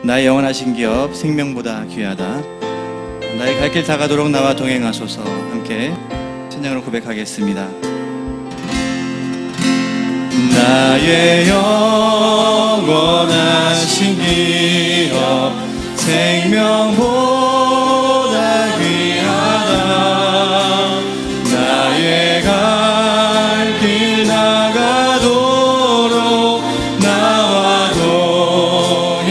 나의 영원하신 기업 생명보다 귀하다. 나의 갈 길 다가도록 나와 동행하소서. 함께 찬양으로 고백하겠습니다. 나의 영원하신 기업 생명보다 귀하다. 나의 갈 길 나가도록 나와 동행하소서.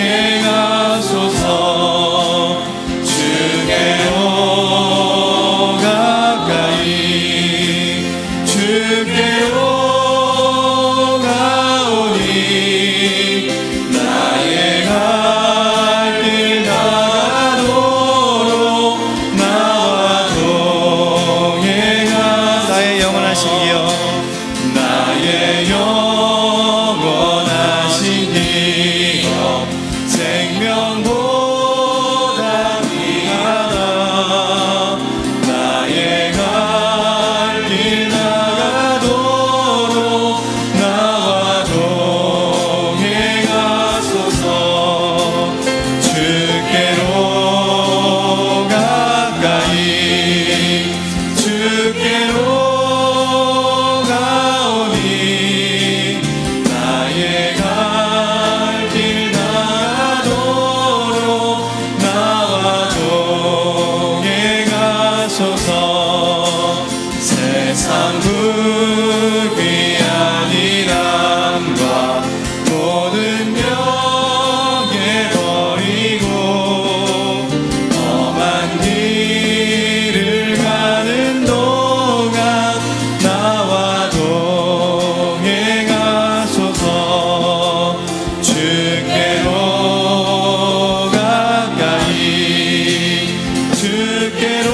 주께로 가까이 주께로 세상 부귀한 일함과 모든 명예 버리고 험한 길을 가는 동안 나와 동행하소서. 주께로 가까이 주께로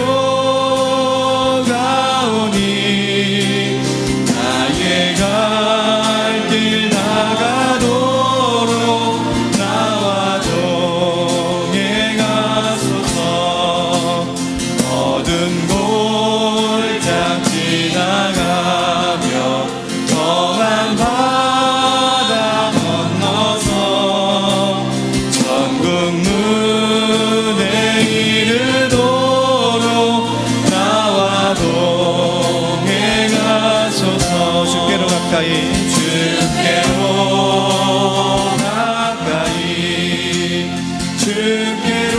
주께로 가까이 주께로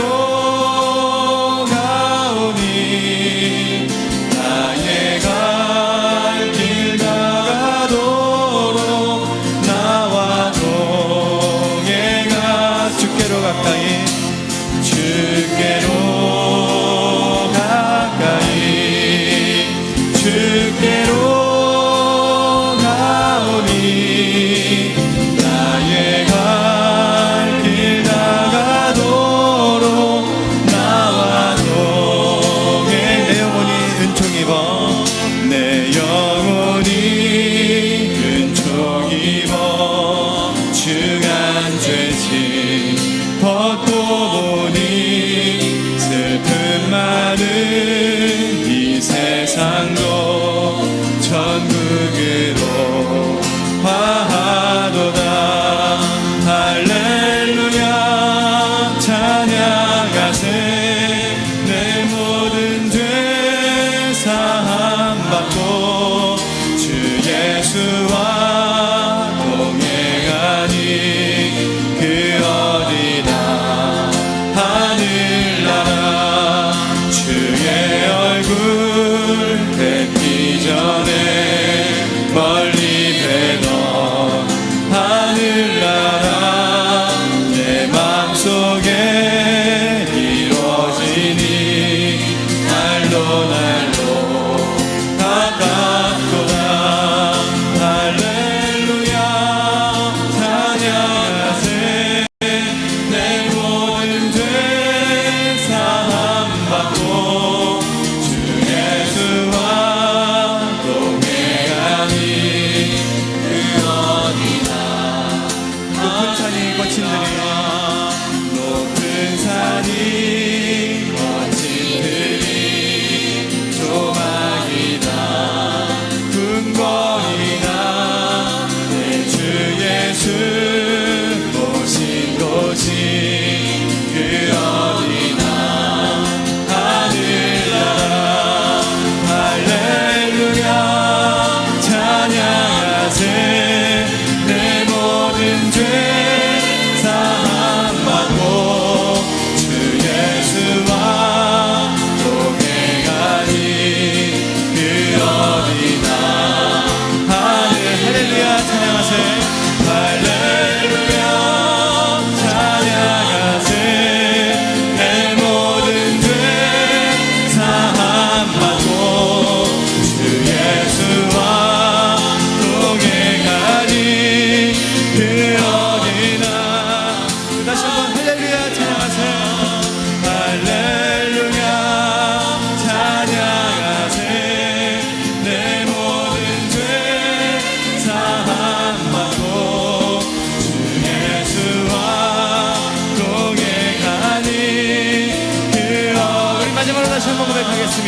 가오니 나의 갈 길 나가도록 나와 동행하. 주께로 가까이 주께로 가까이 주께로 나의 갈 길 나가도록 나와 동행. 내 영혼이 은총 입어 내 영혼이 은총 입어 중한 죄짐 벗고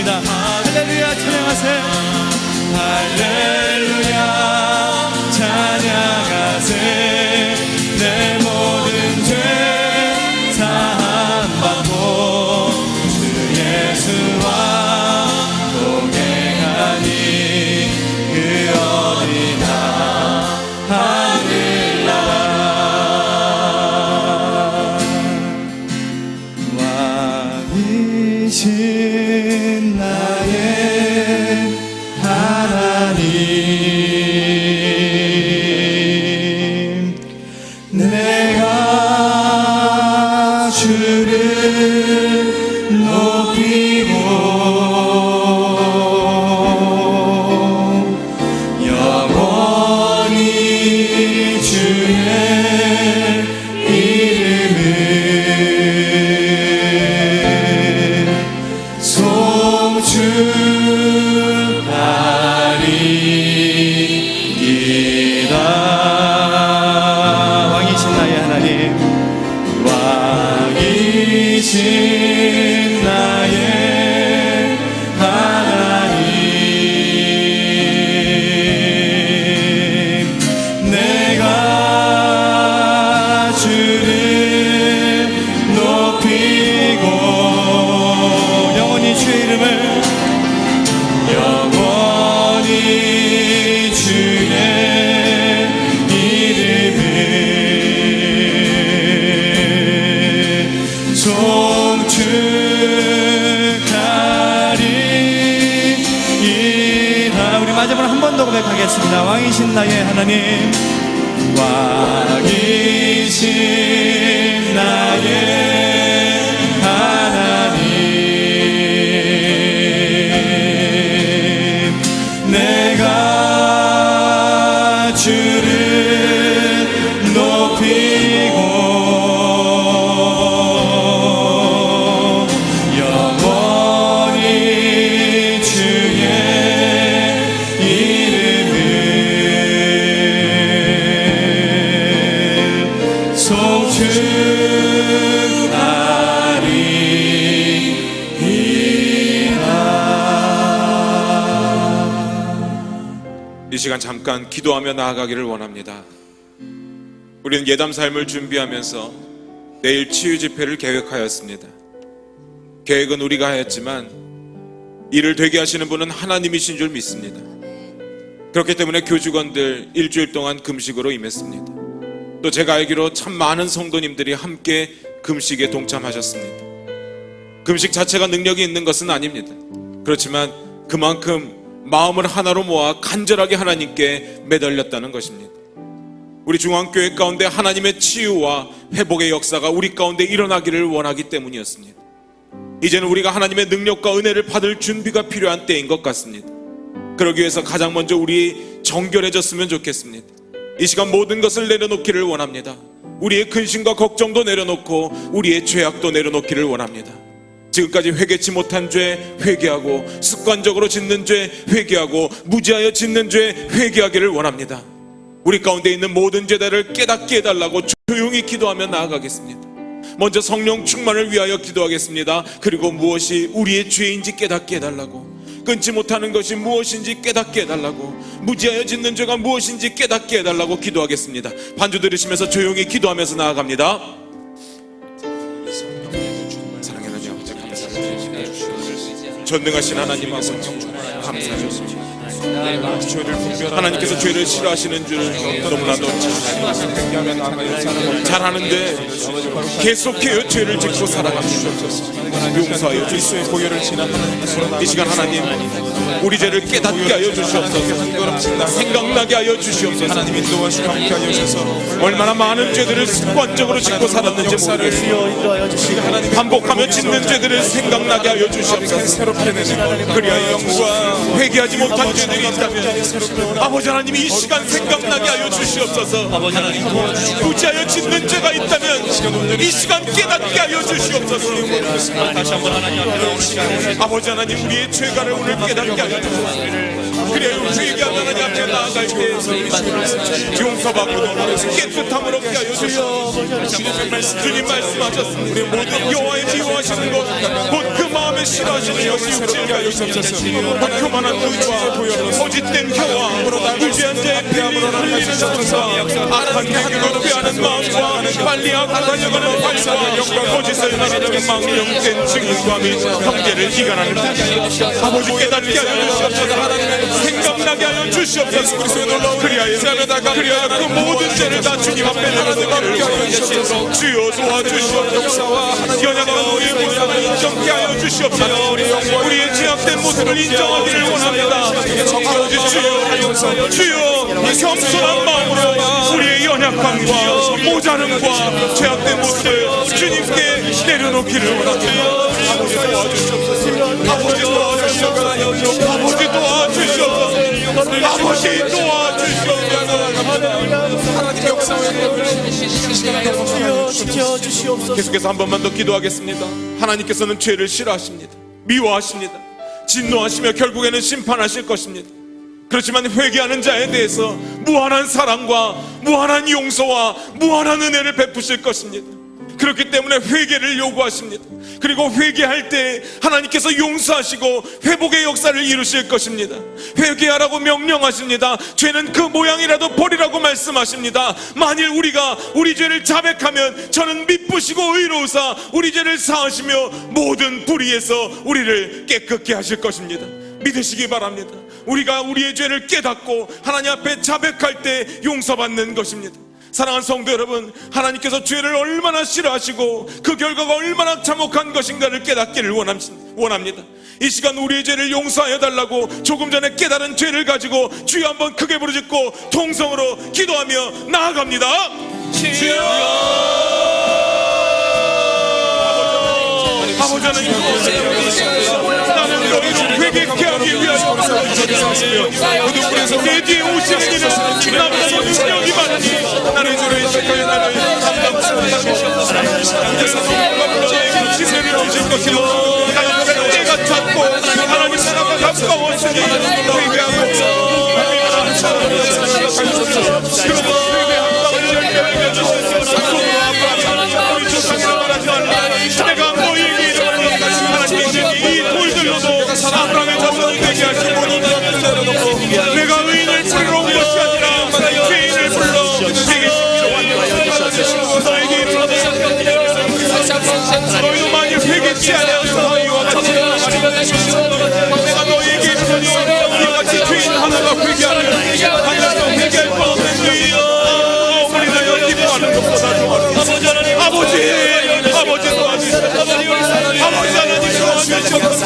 찬양합니다. 할렐루야 찬양하세. 할렐루야 찬양하세. 내 모든 죄 사함받고 주 예수와 동행하니 그 어디나 하늘나라. 왕이신 나의 하나님, 내가 주를 높이고 영원히 주의 이름을 송축하리이다. 왕이신 나의 하나님, 왕이신 나의 하나님, 내가 주를 높이고 영원히 주의 이름을 영원히 주의 이름을 송축하리이다. 우리 마지막으로 한 번 더 고백하겠습니다. 왕이신 나의 하나님, 왕이신 나의 하나님, 내가 주를 높이고 영원히 주의 이름을 이 시간 잠깐 기도하며 나아가기를 원합니다. 우리는 예담 삶을 준비하면서 내일 치유 집회를 계획하였습니다. 계획은 우리가 하였지만 이를 되게 하시는 분은 하나님이신 줄 믿습니다. 그렇기 때문에 교직원들 일주일 동안 금식으로 임했습니다. 또 제가 알기로 참 많은 성도님들이 함께 금식에 동참하셨습니다. 금식 자체가 능력이 있는 것은 아닙니다. 그렇지만 그만큼 마음을 하나로 모아 간절하게 하나님께 매달렸다는 것입니다. 우리 중앙교회 가운데 하나님의 치유와 회복의 역사가 우리 가운데 일어나기를 원하기 때문이었습니다. 이제는 우리가 하나님의 능력과 은혜를 받을 준비가 필요한 때인 것 같습니다. 그러기 위해서 가장 먼저 우리 정결해졌으면 좋겠습니다. 이 시간 모든 것을 내려놓기를 원합니다. 우리의 근심과 걱정도 내려놓고 우리의 죄악도 내려놓기를 원합니다. 지금까지 회개치 못한 죄 회개하고, 습관적으로 짓는 죄 회개하고, 무지하여 짓는 죄 회개하기를 원합니다. 우리 가운데 있는 모든 죄들을 깨닫게 해달라고 조용히 기도하며 나아가겠습니다. 먼저 성령 충만을 위하여 기도하겠습니다. 그리고 무엇이 우리의 죄인지 깨닫게 해달라고, 끊지 못하는 것이 무엇인지 깨닫게 해달라고, 무지하여 짓는 죄가 무엇인지 깨닫게 해달라고 기도하겠습니다. 반주 들으시면서 조용히 기도하면서 나아갑니다. 전능하신 하나님 아버지, 감사합니다. 하나님께서 죄를 싫어하시는 줄 너무나도 잘 아는데 계속해요 죄를 짓고 살아갑니다. 용서하여 주시옵소서. 이 시간 하나님 우리 죄를 깨닫게 하여 주시옵소서. 생각나게 하여 주시옵소서. 하나님 인도하시고 함께 하여 주셔서 얼마나 많은 죄들을 습관적으로 짓고 살았는지 모르겠습니다. 반복하며 짓는 죄들을 생각나게 하여 주시옵소서. 그리하여 영과 회개하지 못한 죄들이 있다면 아버지 하나님 이 시간 생각나게 하여 주시옵소서. 아버지 하나님 무지하여 짓는 죄가 있다면 이 시간 깨닫게 하여 주시옵소서. 다시 한번 하나님 앞에 나오는 시간, 아버지 하나님 우리의 죄가를 오늘 깨닫게 하여 주옵소서. 그래야 회개하며 하나님 앞에 나아갈 때 용서받고 깨끗함을 얻게 하여 주시옵소서. 주님 말씀하셨습니다. 모든 여호와의 미워하시는 것 곧 그 마음에 싫어하시는 것이 육체에 하여 주옵소서. 그만한 의지와 거짓된 혀와 무지한 자의 빌미를 흘리는 것과 악한 행위를 피하는 마음과 빨리 악하려는 발과 거짓을 말하는 망령된 증인과 및 형제를 이간하는 뜻 아버지 깨닫게 하여 주시옵소서. 생각나게 하여 주시옵소서. 그리하여 그 모든 죄를 다 주님 앞에 내려놓기를 주여 도와주시옵소서. 연약한 우리의 모습을 인정케 하여 주시옵소서. 우리의 죄악된 모습을 인정하기를 원합니다. 아버지 주여 겸손한 마음으로 우리의 연약함과 모자름과 죄악된 모습을 주님께 내려놓기를 원합니다. 아버지 도와주시옵소서. 아버지 도와주시옵소서. 아버지 도와주시옵소서. 아버지 도와주시옵소서. 계속해서 한 번만 더 기도하겠습니다. 하나님께서는 죄를 싫어하십니다. 미워하십니다. 진노하시며 결국에는 심판하실 것입니다. 그렇지만 회개하는 자에 대해서 무한한 사랑과 무한한 용서와 무한한 은혜를 베푸실 것입니다. 그렇기 때문에 회개를 요구하십니다. 그리고 회개할 때 하나님께서 용서하시고 회복의 역사를 이루실 것입니다. 회개하라고 명령하십니다. 죄는 그 모양이라도 버리라고 말씀하십니다. 만일 우리가 우리 죄를 자백하면 저는 미쁘시고 의로우사 우리 죄를 사하시며 모든 불의에서 우리를 깨끗게 하실 것입니다. 믿으시기 바랍니다. 우리가 우리의 죄를 깨닫고 하나님 앞에 자백할 때 용서받는 것입니다. 사랑하는 성도 여러분, 하나님께서 죄를 얼마나 싫어하시고 그 결과가 얼마나 참혹한 것인가를 깨닫기를 원합니다. 이 시간 우리의 죄를 용서하여 달라고 조금 전에 깨달은 죄를 가지고 주여 한번 크게 부르짖고 통성으로 기도하며 나아갑니다. 주여! 아버지 하나님, 나는 너희로 회개케 하기 위하여 내 뒤에 오시는 이는 나보다 더 능력이 많으니 나를 주를 나를 감당하소서. 지세를 주실 것이요 나는 때가 찼고 하나님 나라가 가까웠으니 회개하고 그러므로 회개한 마음을 열게 하여 주소서. 우리 조상이라 말하지 말라. 내가 너희에게 이르노니 하나님께서 이 돌들로도 아브라함의 자손을 되게 하시고 내가 의인을 찾으러 온 것이 아니라 죄인을 불러 되게 시키러 왔다. 너에게 이르노니 너희도 만일 회개치 아니하여서 너희와 같이 내가 너희에게 이르노니 우리와 같이 죄인 하나가 회개하면 하나도 회개할 바 없는 죄인 어머니가 연기하는 것보다 좋아하는 아버지 도와주시옵소서. 아버지 하나님 도와주시옵소서.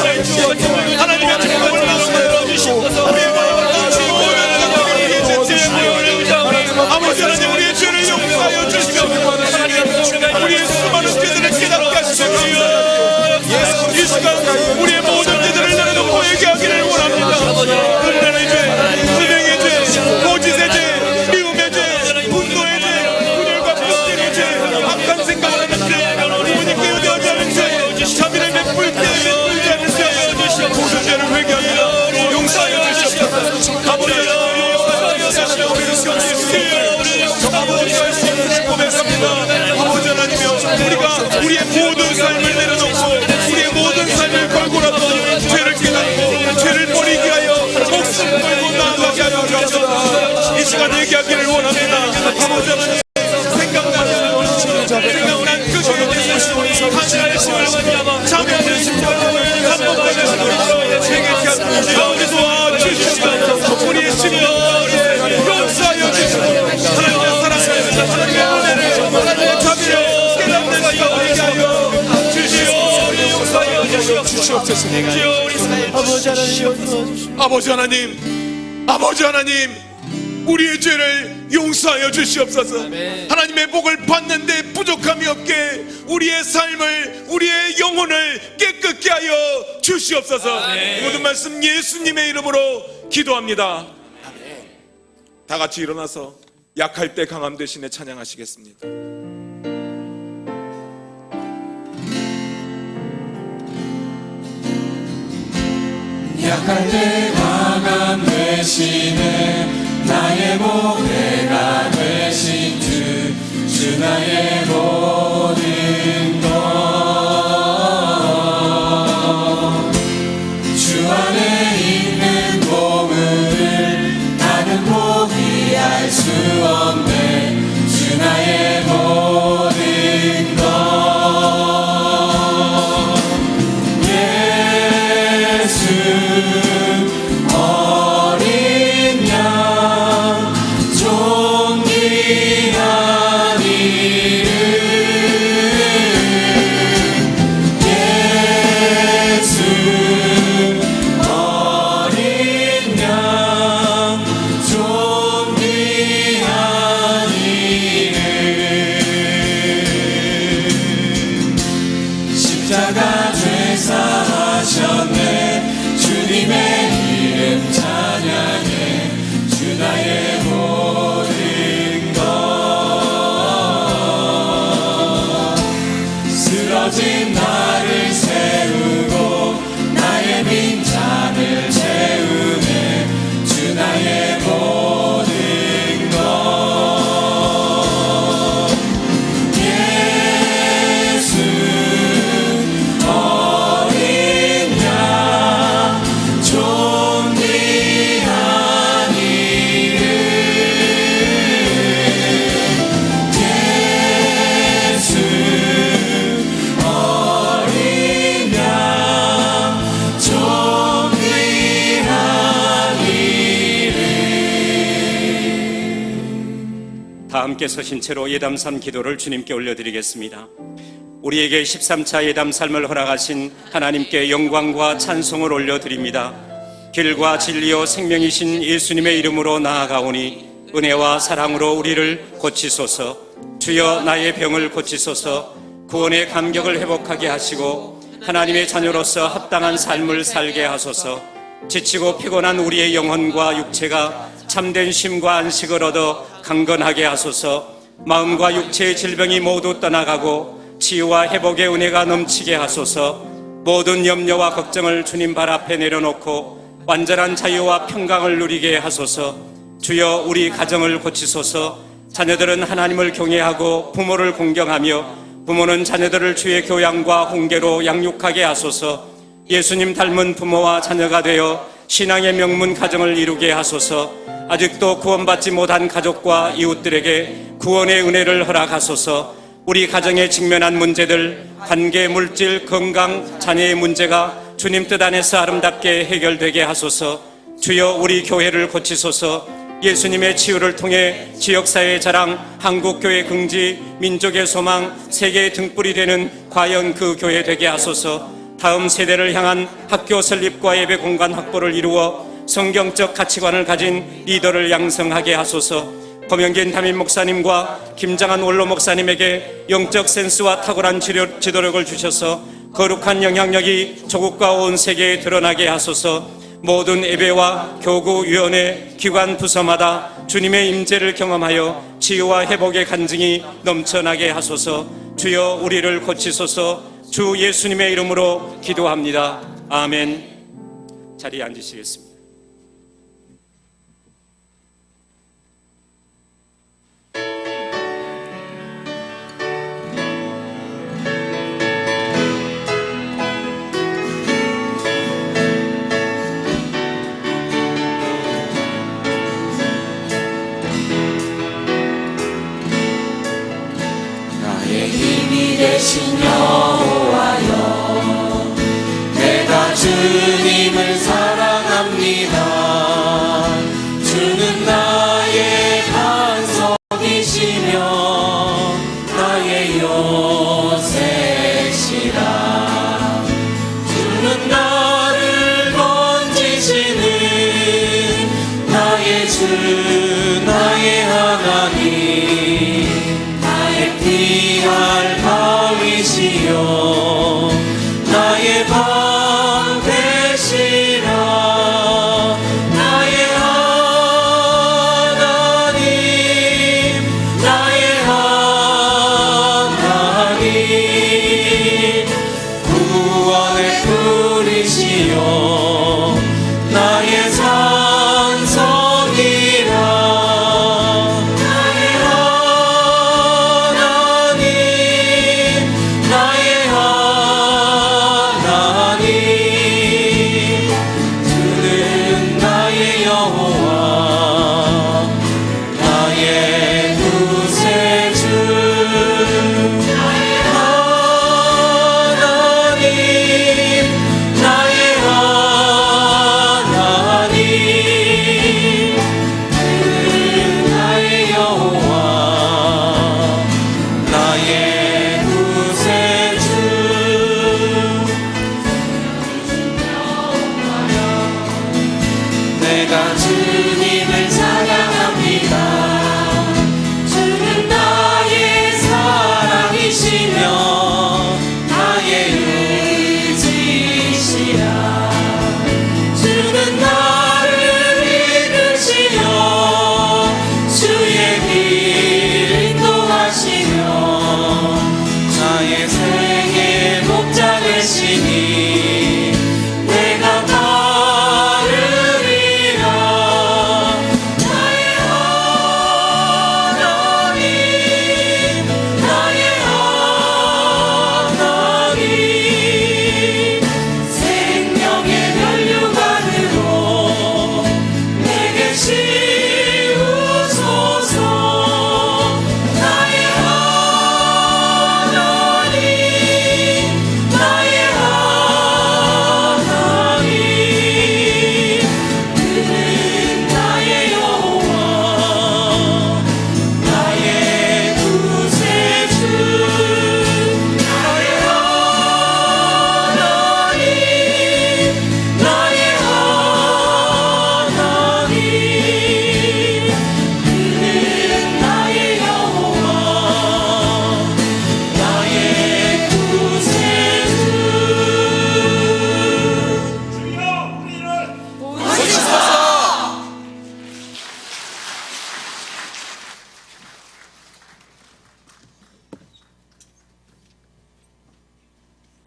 하나님의 축복을 나눠주시옵소서. 우리의 모든 아버지 하나님 우리의 죄를 용서하여 주시옵소서. 우리의 수많은 죄들을 깨닫게 하시옵소서. 이 시간 우리의 모든 죄들을 내려놓고 얘기하기를 원합니다. 분란의 죄, 불행의 죄, 거짓의 죄, 미움의 죄, 분노의 죄, 분열과 분쟁의 죄, 악한 생각을 하는 죄, 부모님께 의뢰하지 않은 죄, 자비를 베풀 때 베풀지 않은 죄, 모든 죄를 회개하여 용서하여 주시옵소서. 아버지 아버지 하나님이여 우리가 우리의 모든 삶을 내려놓고 우리의 모든 삶을 걸고라도 죄를 깨닫고 죄를 버리게 하여 목숨 걸고 나아가게 하여 주옵소서. 이 시간 얘기하기를 원합니다. 아버지 하나님 생각난 그 죄에 대해서 하나님의 심을 자명의 심정을 반복하는 심을 회개케 하시고 아버지 도와주시옵소서. 우리의 심을 용서하여 주시고 하나님의 사랑을 하나님의 은혜를 하나님의 자비를 깨닫는 자가 되게 하여 주시옵소서. 아버지 하나님 우리의 죄를 용서하여 주시옵소서. 하나님의 복을 받는데 부족함이 없게 우리의 삶을 우리의 영혼을 깨끗게 하여 주시옵소서. 이 모든 말씀 예수님의 이름으로 기도합니다. 다 같이 일어나서 약할 때 강함 대신에 찬양하시겠습니다. 약할 때 강함 되시는 나의 보배가 되신 주 나의 모든 것. 주 안에 있는 보물을 나는 포기할 수 없네. 주 나의 모든 것. 예수 어린 양 존귀한 이름. 예수 어린 양 존귀한 이름. 십자가 죄사하셨네. 주님의 이름 찬양해. 주 나의 모든 것. 쓰러진 나를 세우고 나의 빈잔을 채우네. 주 나의 모든 것. 예수 어린 양 존귀한 이름. 예수 어린 양 존귀한 이름. 다 함께 서신 채로 예담3 기도를 주님께 올려드리겠습니다. 우리에게 13차 예담 삶을 허락하신 하나님께 영광과 찬송을 올려드립니다. 길과 진리요 생명이신 예수님의 이름으로 나아가오니 은혜와 사랑으로 우리를 고치소서. 주여 나의 병을 고치소서. 구원의 감격을 회복하게 하시고 하나님의 자녀로서 합당한 삶을 살게 하소서. 지치고 피곤한 우리의 영혼과 육체가 참된 쉼과 안식을 얻어 강건하게 하소서. 마음과 육체의 질병이 모두 떠나가고 치유와 회복의 은혜가 넘치게 하소서. 모든 염려와 걱정을 주님 발 앞에 내려놓고 완전한 자유와 평강을 누리게 하소서. 주여 우리 가정을 고치소서. 자녀들은 하나님을 경외하고 부모를 공경하며 부모는 자녀들을 주의 교양과 훈계로 양육하게 하소서. 예수님 닮은 부모와 자녀가 되어 신앙의 명문 가정을 이루게 하소서. 아직도 구원받지 못한 가족과 이웃들에게 구원의 은혜를 허락하소서. 우리 가정에 직면한 문제들, 관계, 물질, 건강, 자녀의 문제가 주님 뜻 안에서 아름답게 해결되게 하소서. 주여 우리 교회를 고치소서. 예수님의 치유를 통해 지역사회의 자랑, 한국교회 긍지, 민족의 소망, 세계의 등불이 되는 과연 그 교회 되게 하소서. 다음 세대를 향한 학교 설립과 예배 공간 확보를 이루어 성경적 가치관을 가진 리더를 양성하게 하소서. 검영긴 담임 목사님과 김장한 원로 목사님에게 영적 센스와 탁월한 지도력을 주셔서 거룩한 영향력이 조국과 온 세계에 드러나게 하소서. 모든 예배와 교구위원회, 기관 부서마다 주님의 임재를 경험하여 치유와 회복의 간증이 넘쳐나게 하소서. 주여 우리를 고치소서. 주 예수님의 이름으로 기도합니다. 아멘. 자리에 앉으시겠습니다. 되신 여호와여, 내가 주님을 사랑합니다. 주는 나의 반석이시며 나의 요새시라. 주는 나를 건지시는 나의 주, 나의 하나님, 나의 피할 바위시여 나의 방 되시라. 나의 하나님, 나의 하나님, 구원의 뿌리시여 나의 산성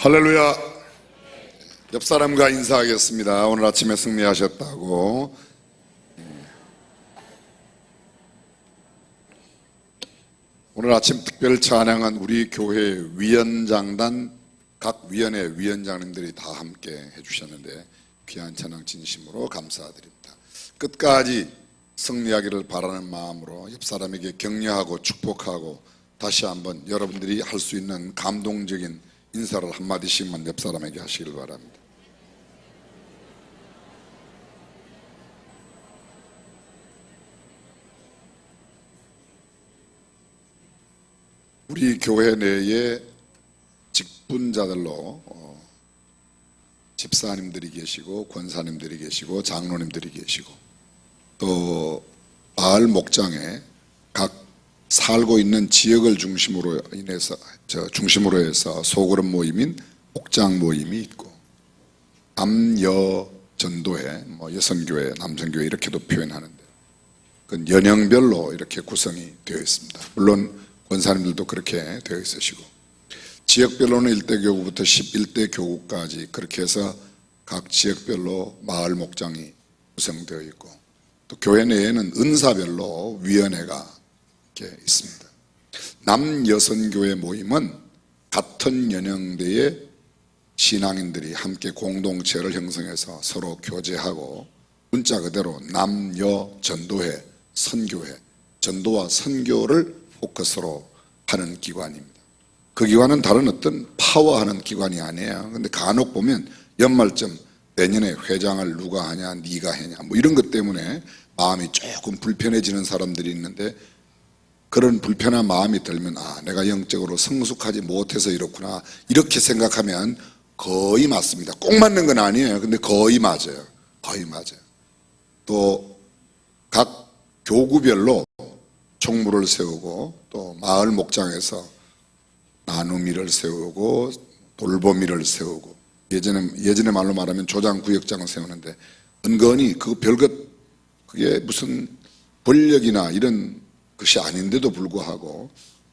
할렐루야. 옆 사람과 인사하겠습니다. 오늘 아침에 승리하셨다고. 오늘 아침 특별 찬양한 우리 교회 위원장단 각 위원회 위원장님들이 다 함께 해주셨는데 귀한 찬양 진심으로 감사드립니다. 끝까지 승리하기를 바라는 마음으로 옆 사람에게 격려하고 축복하고 다시 한번 여러분들이 할 수 있는 감동적인 인사를 한마디씩만 옆 사람에게 하시길 바랍니다. 우리 교회 내에 직분자들로 집사님들이 계시고 권사님들이 계시고 장로님들이 계시고 또 마을 목장에 각 살고 있는 지역을 중심으로 해서 소그룹 모임인 목장 모임이 있고 남여 전도회, 여성교회, 남성교회 이렇게도 표현하는데 그 연령별로 이렇게 구성이 되어 있습니다. 물론 권사님들도 그렇게 되어 있으시고 지역별로는 1대 교구부터 11대 교구까지 그렇게 해서 각 지역별로 마을 목장이 구성되어 있고 또 교회 내에는 은사별로 위원회가 이렇게 있습니다. 남여선교회 모임은 같은 연령대의 신앙인들이 함께 공동체를 형성해서 서로 교제하고 문자 그대로 남여전도회, 선교회, 전도와 선교를 포커스로 하는 기관입니다. 그 기관은 다른 어떤 파워하는 기관이 아니에요. 근데 간혹 보면 연말쯤 내년에 회장을 누가 하냐, 네가 하냐 이런 것 때문에 마음이 조금 불편해지는 사람들이 있는데 그런 불편한 마음이 들면 내가 영적으로 성숙하지 못해서 이렇구나 이렇게 생각하면 거의 맞습니다. 꼭 맞는 건 아니에요. 근데 거의 맞아요. 거의 맞아요. 또 각 교구별로 총무를 세우고 또 마을 목장에서 나눔일을 세우고 돌보미를 세우고 예전에 말로 말하면 조장구역장을 세우는데 은근히 그 별것 그게 무슨 권력이나 이런 것이 아닌데도 불구하고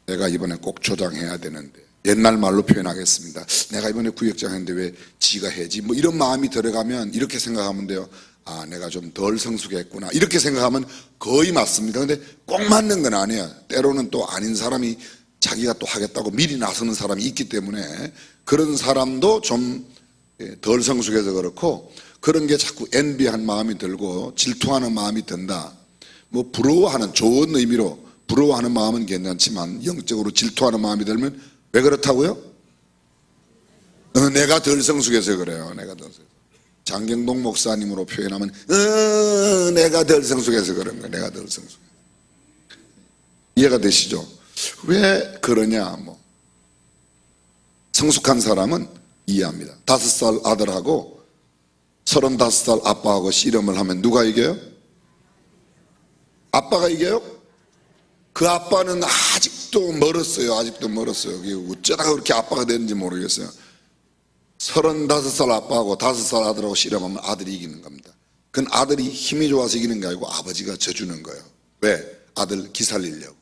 내가 이번에 꼭 조장해야 되는데 옛날 말로 표현하겠습니다. 내가 이번에 구역장 했는데 왜 지가 해지? 이런 마음이 들어가면 이렇게 생각하면 돼요. 내가 좀 덜 성숙했구나 이렇게 생각하면 거의 맞습니다. 근데 꼭 맞는 건 아니에요. 때로는 또 아닌 사람이 자기가 또 하겠다고 미리 나서는 사람이 있기 때문에 그런 사람도 좀 덜 성숙해서 그렇고 그런 게 자꾸 envy한 마음이 들고 질투하는 마음이 든다. 부러워하는 좋은 의미로 부러워하는 마음은 괜찮지만 영적으로 질투하는 마음이 들면 왜 그렇다고요? 내가 덜 성숙해서 그래요. 내가 덜 성숙해서. 장경동 목사님으로 표현하면 내가 덜 성숙해서 그런 거예요. 내가 덜 성숙해서. 이해가 되시죠? 왜 그러냐? 성숙한 사람은 이해합니다. 5살 아들하고 35살 아빠하고 씨름을 하면 누가 이겨요? 아빠가 이겨요? 그 아빠는 아직도 멀었어요. 아직도 멀었어요. 어쩌다가 그렇게 아빠가 되는지 모르겠어요. 35살 아빠하고 5살 아들하고 씨름하면 아들이 이기는 겁니다. 그건 아들이 힘이 좋아서 이기는 게 아니고 아버지가 져주는 거예요. 왜? 아들 기살리려고.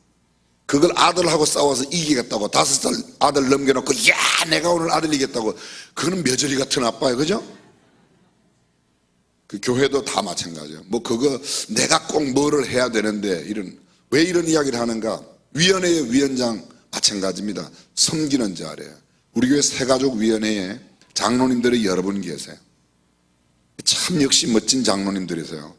그걸 아들하고 싸워서 이기겠다고 5살 아들 넘겨놓고 야 내가 오늘 아들 이겼다고 그거는 묘저리 같은 아빠예요. 그죠? 그 교회도 다 마찬가지예요. 그거 내가 꼭 뭐를 해야 되는데 왜 이런 이야기를 하는가? 위원회의 위원장 마찬가지입니다. 섬기는 자래요. 우리 교회 새가족위원회에 장로님들이 여러 분 계세요. 참 역시 멋진 장로님들이세요.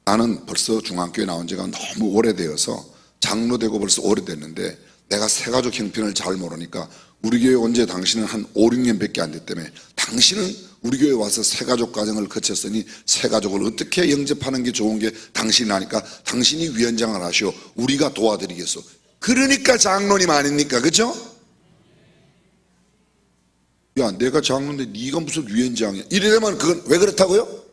나는 벌써 중앙교회 나온 지가 너무 오래되어서 장로 되고 벌써 오래됐는데 내가 새가족 형편을 잘 모르니까 우리 교회 온 지 당신은 한 5, 6년밖에 안 됐다며 당신은 우리 교회 와서 새가족 과정을 거쳤으니 새가족을 어떻게 영접하는 게 좋은 게 당신이 아니까 당신이 위원장을 하시오. 우리가 도와드리겠소. 그러니까 장로님 아닙니까? 그죠? 야 내가 장로인데 네가 무슨 위원장이야 이러면 그건 왜 그렇다고요?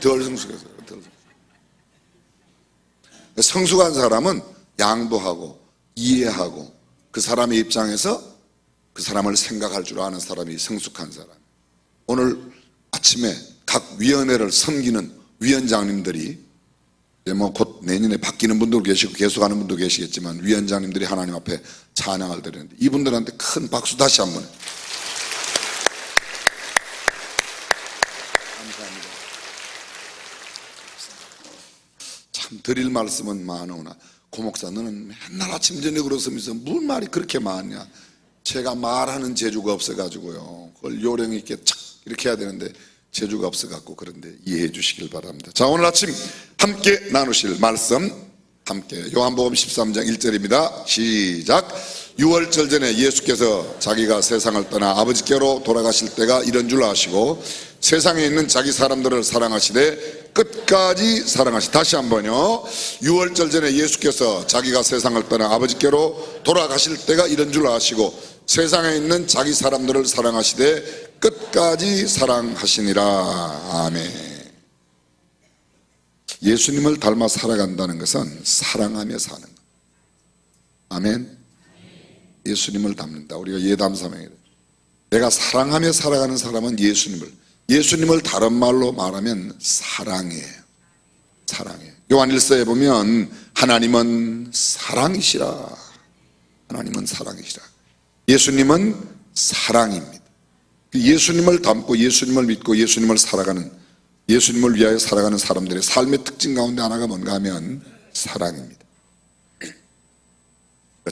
덜 성숙해서. 성숙한 사람은 양보하고 이해하고 그 사람의 입장에서 그 사람을 생각할 줄 아는 사람이 성숙한 사람. 오늘 아침에 각 위원회를 섬기는 위원장님들이 이제 뭐 곧 내년에 바뀌는 분도 계시고 계속하는 분도 계시겠지만 위원장님들이 하나님 앞에 찬양을 드리는데 이분들한테 큰 박수 다시 한번. 감사합니다. 참 드릴 말씀은 많으나 고목사 너는 맨날 아침 저녁으로 서면서 무슨 말이 그렇게 많냐. 제가 말하는 재주가 없어가지고요. 그걸 요령 있게 착 이렇게 해야 되는데 재주가 없어갖고 그런데 이해해 주시길 바랍니다. 자, 오늘 아침 함께 나누실 말씀 함께 요한복음 13장 1절입니다. 시작. 6월절 전에 예수께서 자기가 세상을 떠나 아버지께로 돌아가실 때가 이런 줄 아시고 세상에 있는 자기 사람들을 사랑하시되 끝까지 사랑하시. 다시 한번요. 6월절 전에 예수께서 자기가 세상을 떠나 아버지께로 돌아가실 때가 이런 줄 아시고 세상에 있는 자기 사람들을 사랑하시되 끝까지 사랑하시니라. 아멘. 예수님을 닮아 살아간다는 것은 사랑하며 사는 것. 아멘. 예수님을 닮는다. 우리가 예담사명이다. 내가 사랑하며 살아가는 사람은 예수님을 다른 말로 말하면 사랑이에요. 사랑이에요. 요한일서에 보면 하나님은 사랑이시라. 하나님은 사랑이시라. 예수님은 사랑입니다. 예수님을 닮고 예수님을 믿고 예수님을 살아가는, 예수님을 위하여 살아가는 사람들의 삶의 특징 가운데 하나가 뭔가 하면 사랑입니다.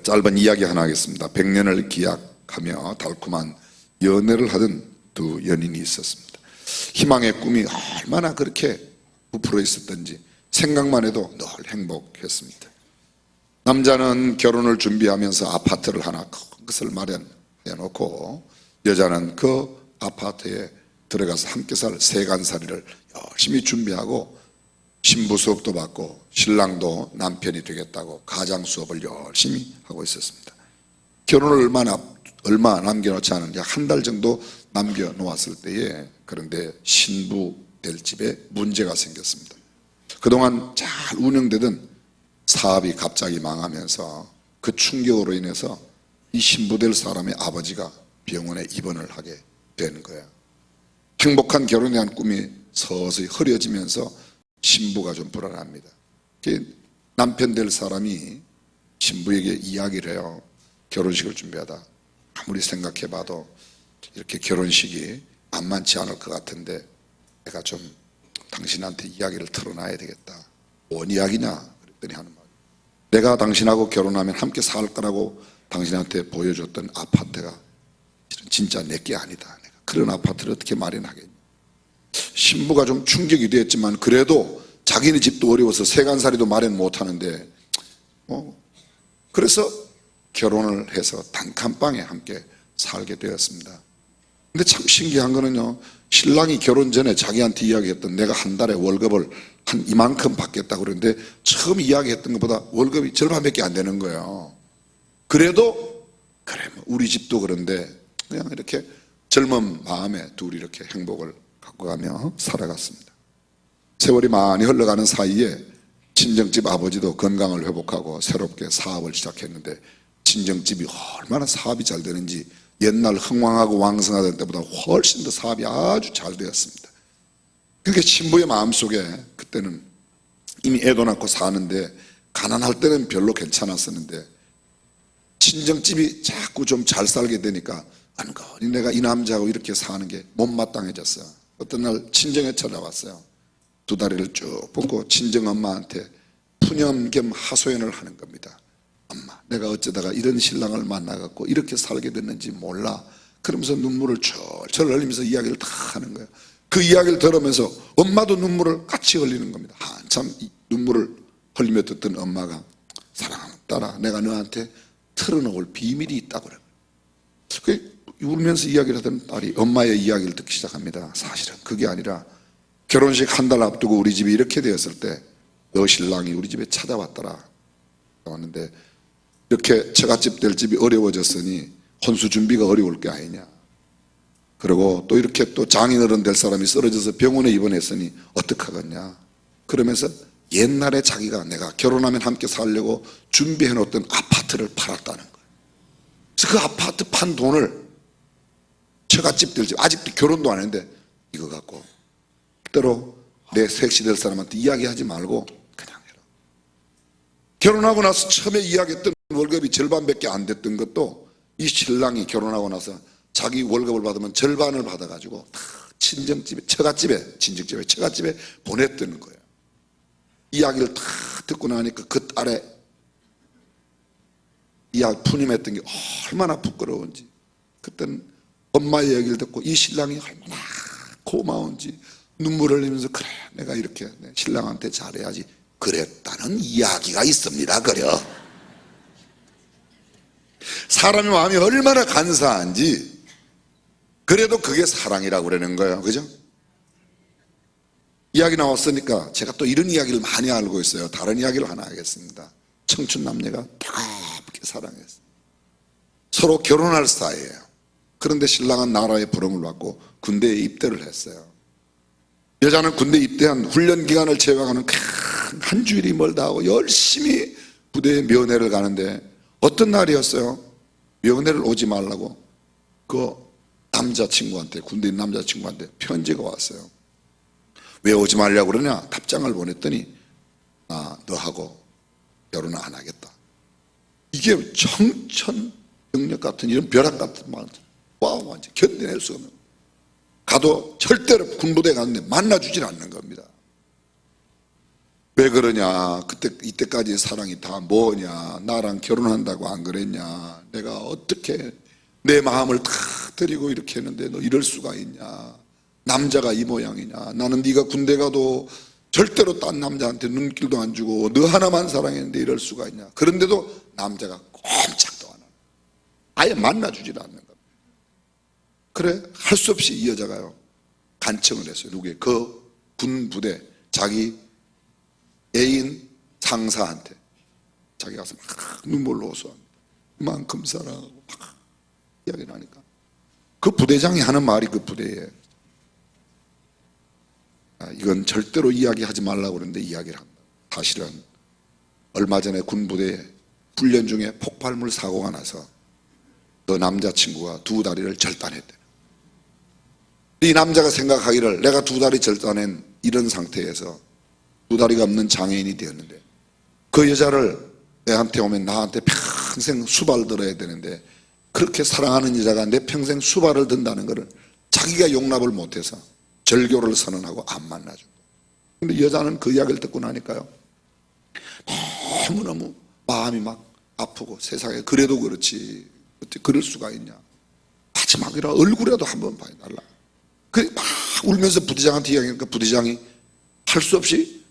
짧은 이야기 하나 하겠습니다. 100년을 기약하며 달콤한 연애를 하던 두 연인이 있었습니다. 희망의 꿈이 얼마나 그렇게 부풀어 있었던지 생각만 해도 늘 행복했습니다. 남자는 결혼을 준비하면서 아파트를 하나 큰 것을 마련해 놓고 여자는 그 아파트에 들어가서 함께 살 세간살이를 열심히 준비하고 신부 수업도 받고 신랑도 남편이 되겠다고 가장 수업을 열심히 하고 있었습니다. 결혼을 얼마 남겨놓지 않은 약 한 달 정도 남겨놓았을 때에 그런데 신부 될 집에 문제가 생겼습니다. 그동안 잘 운영되던 사업이 갑자기 망하면서 그 충격으로 인해서 이 신부 될 사람의 아버지가 병원에 입원을 하게 되는 거예요. 행복한 결혼에 대한 꿈이 서서히 흐려지면서 신부가 좀 불안합니다. 남편 될 사람이 신부에게 이야기를 해요. 결혼식을 준비하다 아무리 생각해봐도 이렇게 결혼식이 만만치 않을 것 같은데 내가 좀 당신한테 이야기를 털어놔야 되겠다. 뭔 이야기냐? 그랬더니 하는 말. 내가 당신하고 결혼하면 함께 살 거라고 당신한테 보여줬던 아파트가 진짜 내게 아니다. 내가 그런 아파트를 어떻게 마련하겠냐. 신부가 좀 충격이 됐지만 그래도 자기네 집도 어려워서 세간살이도 마련 못하는데 그래서 결혼을 해서 단칸방에 함께 살게 되었습니다. 근데 참 신기한 거는요, 신랑이 결혼 전에 자기한테 이야기했던 내가 한 달에 월급을 한 이만큼 받겠다고 그러는데 처음 이야기했던 것보다 월급이 절반밖에 안 되는 거예요. 그래도 그래 뭐 우리 집도 그런데 그냥 이렇게 젊은 마음에 둘이 이렇게 행복을 갖고 가며 살아갔습니다. 세월이 많이 흘러가는 사이에 친정집 아버지도 건강을 회복하고 새롭게 사업을 시작했는데 친정집이 얼마나 사업이 잘 되는지 옛날 흥왕하고 왕성하던 때보다 훨씬 더 사업이 아주 잘 되었습니다. 그러니까 신부의 마음속에 그때는 이미 애도 낳고 사는데 가난할 때는 별로 괜찮았었는데 친정집이 자꾸 좀 잘 살게 되니까 안거니 내가 이 남자하고 이렇게 사는 게 못마땅해졌어요. 어떤 날 친정에 찾아왔어요. 두 다리를 쭉 뻗고 친정엄마한테 푸념 겸 하소연을 하는 겁니다. 엄마, 내가 어쩌다가 이런 신랑을 만나갖고 이렇게 살게 됐는지 몰라. 그러면서 눈물을 철철 흘리면서 이야기를 다 하는 거예요. 그 이야기를 들으면서 엄마도 눈물을 같이 흘리는 겁니다. 한참 눈물을 흘리며 듣던 엄마가 사랑하는 딸아, 내가 너한테 털어놓을 비밀이 있다고 그래요. 울면서 이야기를 하던 딸이 엄마의 이야기를 듣기 시작합니다. 사실은 그게 아니라 결혼식 한 달 앞두고 우리 집이 이렇게 되었을 때 너 신랑이 우리 집에 찾아왔더라. 왔는데 이렇게 처갓집 될 집이 어려워졌으니 혼수 준비가 어려울 게 아니냐. 그리고 또 이렇게 또 장인어른 될 사람이 쓰러져서 병원에 입원했으니 어떡하겠냐. 그러면서 옛날에 자기가 내가 결혼하면 함께 살려고 준비해 놓았던 아파트를 팔았다는 거예요. 그래서 그 아파트 판 돈을 처갓집 될 집, 아직도 결혼도 안 했는데 이거 갖고 때로 내 색시 될 사람한테 이야기하지 말고 그냥 결혼하고 나서 처음에 이야기했던 월급이 절반밖에 안 됐던 것도 이 신랑이 결혼하고 나서 자기 월급을 받으면 절반을 받아가지고 다 친정집에, 처갓집에 보냈다는 거예요. 이야기를 다 듣고 나니까 그 딸의 이야기 푸념했던 게 얼마나 부끄러운지, 그때는 엄마의 얘기를 듣고 이 신랑이 얼마나 고마운지 눈물을 흘리면서, 그래 내가 이렇게 내 신랑한테 잘해야지 그랬다는 이야기가 있습니다. 그려 사람의 마음이 얼마나 간사한지, 그래도 그게 사랑이라고 그러는 거예요. 그죠? 이야기 나왔으니까 제가 또 이런 이야기를 많이 알고 있어요. 다른 이야기를 하나 하겠습니다. 청춘 남녀가 뜨겁게 사랑했어요. 서로 결혼할 사이예요. 그런데 신랑은 나라의 부름을 받고 군대에 입대를 했어요. 여자는 군대 입대한 훈련 기간을 제외하고는 한 주일이 멀다 하고 열심히 부대에 면회를 가는데, 어떤 날이었어요? 면회를 오지 말라고 그 남자친구한테, 군대 있는 남자친구한테 편지가 왔어요. 왜 오지 말냐고 그러냐? 답장을 보냈더니 나 너하고 결혼 안 하겠다. 이게 청천벽력 같은 이런 벼락 같은 말, 와 완전 견뎌낼 수 없는, 가도 절대로 군부대 갔는데 만나주질 않는 겁니다. 왜 그러냐? 이때까지 사랑이 다 뭐냐? 나랑 결혼한다고 안 그랬냐? 내가 어떻게 내 마음을 다 드리고 이렇게 했는데 너 이럴 수가 있냐? 남자가 이 모양이냐? 나는 네가 군대 가도 절대로 딴 남자한테 눈길도 안 주고 너 하나만 사랑했는데 이럴 수가 있냐? 그런데도 남자가 꼼짝도 안 하는, 아예 만나주질 않는 겁니다. 그래 할 수 없이 이 여자가요 간청을 했어요. 누구에? 그 군부대 자기 애인 상사한테. 자기 가서 막 눈물로 호소합니다. 이만큼 사랑하고 막 이야기를 하니까 그 부대장이 하는 말이, 그 부대에 이건 절대로 이야기하지 말라고 그러는데 이야기를 합니다. 사실은 얼마 전에 군부대 훈련 중에 폭발물 사고가 나서 그 남자친구가 두 다리를 절단했대. 이 남자가 생각하기를 내가 두 다리 절단한 이런 상태에서 두 다리가 없는 장애인이 되었는데, 그 여자를 내한테 오면 나한테 평생 수발 들어야 되는데, 그렇게 사랑하는 여자가 내 평생 수발을 든다는 것을 자기가 용납을 못해서 절교를 선언하고 안 만나죠. 근데 여자는 그 이야기를 듣고 나니까요 너무너무 마음이 막 아프고, 세상에 그래도 그렇지 어떻게 그럴 수가 있냐, 마지막이라 얼굴이라도 한번 봐달라. 막 울면서 부대장한테 이야기하니까 부대장이 할 수 없이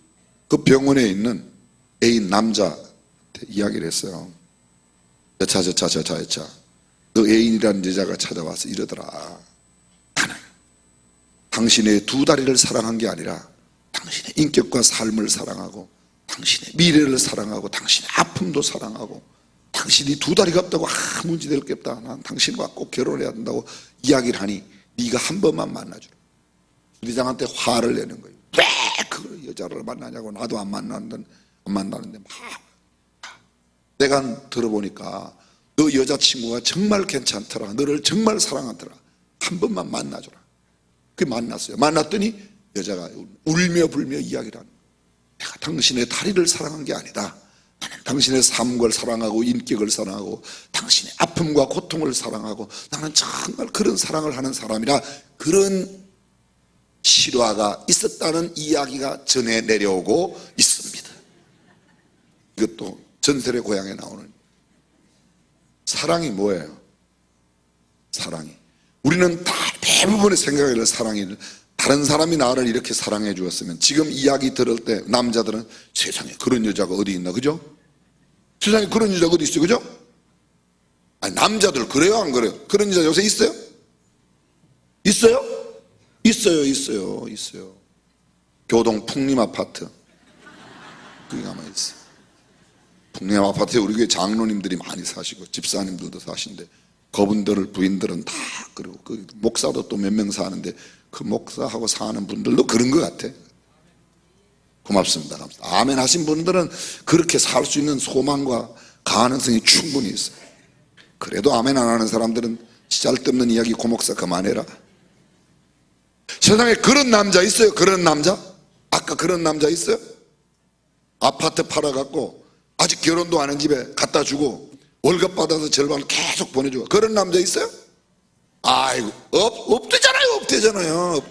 그 병원에 있는 애인 남자한테 이야기를 했어요. 여차 너 애인이라는 여자가 찾아와서 이러더라. 나는 당신의 두 다리를 사랑한 게 아니라 당신의 인격과 삶을 사랑하고 당신의 미래를 사랑하고 당신의 아픔도 사랑하고, 당신이 두 다리가 없다고 아무 문제 될 게 없다, 난 당신과 꼭 결혼해야 된다고 이야기를 하니 네가 한 번만 만나주라. 부대장한테 화를 내는 거예요. 왜 그 여자를 만나냐고. 나도 안 만나는데 막 내가 들어보니까 너 여자친구가 정말 괜찮더라, 너를 정말 사랑하더라, 한 번만 만나줘라. 그 만났어요. 만났더니 여자가 울며 불며 이야기를 하는 거예요. 내가 당신의 다리를 사랑한 게 아니다, 나는 당신의 삶을 사랑하고 인격을 사랑하고 당신의 아픔과 고통을 사랑하고 나는 정말 그런 사랑을 하는 사람이라, 그런 실화가 있었다는 이야기가 전해 내려오고 있습니다. 이것도 전설의 고향에 나오는 사랑이 뭐예요? 사랑이, 우리는 다 대부분의 생각을 사랑이, 다른 사람이 나를 이렇게 사랑해 주었으면, 지금 이야기 들을 때 남자들은 세상에 그런 여자가 어디 있나, 그죠? 세상에 그런 여자가 어디 있어요, 그죠? 아니, 남자들 그래요, 안 그래요? 그런 여자 요새 있어요? 있어요? 있어요. 교동 풍림아파트, 거기 가만히 있어요. 풍림아파트에 우리 교회 장로님들이 많이 사시고 집사님들도 사시는데, 그분들 부인들은 다 그러고, 그 목사도 또 몇 명 사는데 그 목사하고 사는 분들도 그런 것 같아. 고맙습니다. 아멘 하신 분들은 그렇게 살 수 있는 소망과 가능성이 충분히 있어요. 그래도 아멘 안 하는 사람들은 쓸데없는 이야기 고 목사 그만해라. 세상에 그런 남자 있어요? 그런 남자? 아까 그런 남자 있어요? 아파트 팔아갖고 아직 결혼도 안 한 집에 갖다 주고 월급 받아서 절반을 계속 보내주고 그런 남자 있어요? 아이고 없대잖아요.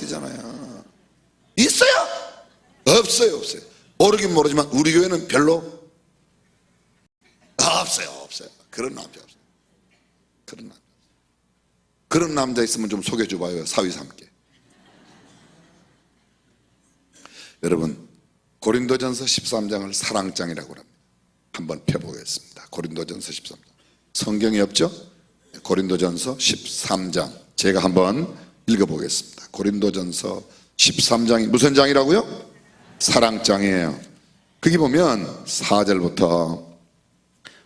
있어요? 없어요. 모르긴 모르지만 우리 교회는 별로 없어요. 그런 남자 없어요. 그런 남자 있으면 좀 소개해 줘봐요. 사위사 함께. 여러분, 고린도전서 13장을 사랑장이라고 합니다. 한번 펴보겠습니다. 고린도전서 13장. 성경이 없죠? 고린도전서 13장. 제가 한번 읽어보겠습니다. 고린도전서 13장이 무슨 장이라고요? 사랑장이에요. 거기 보면 4절부터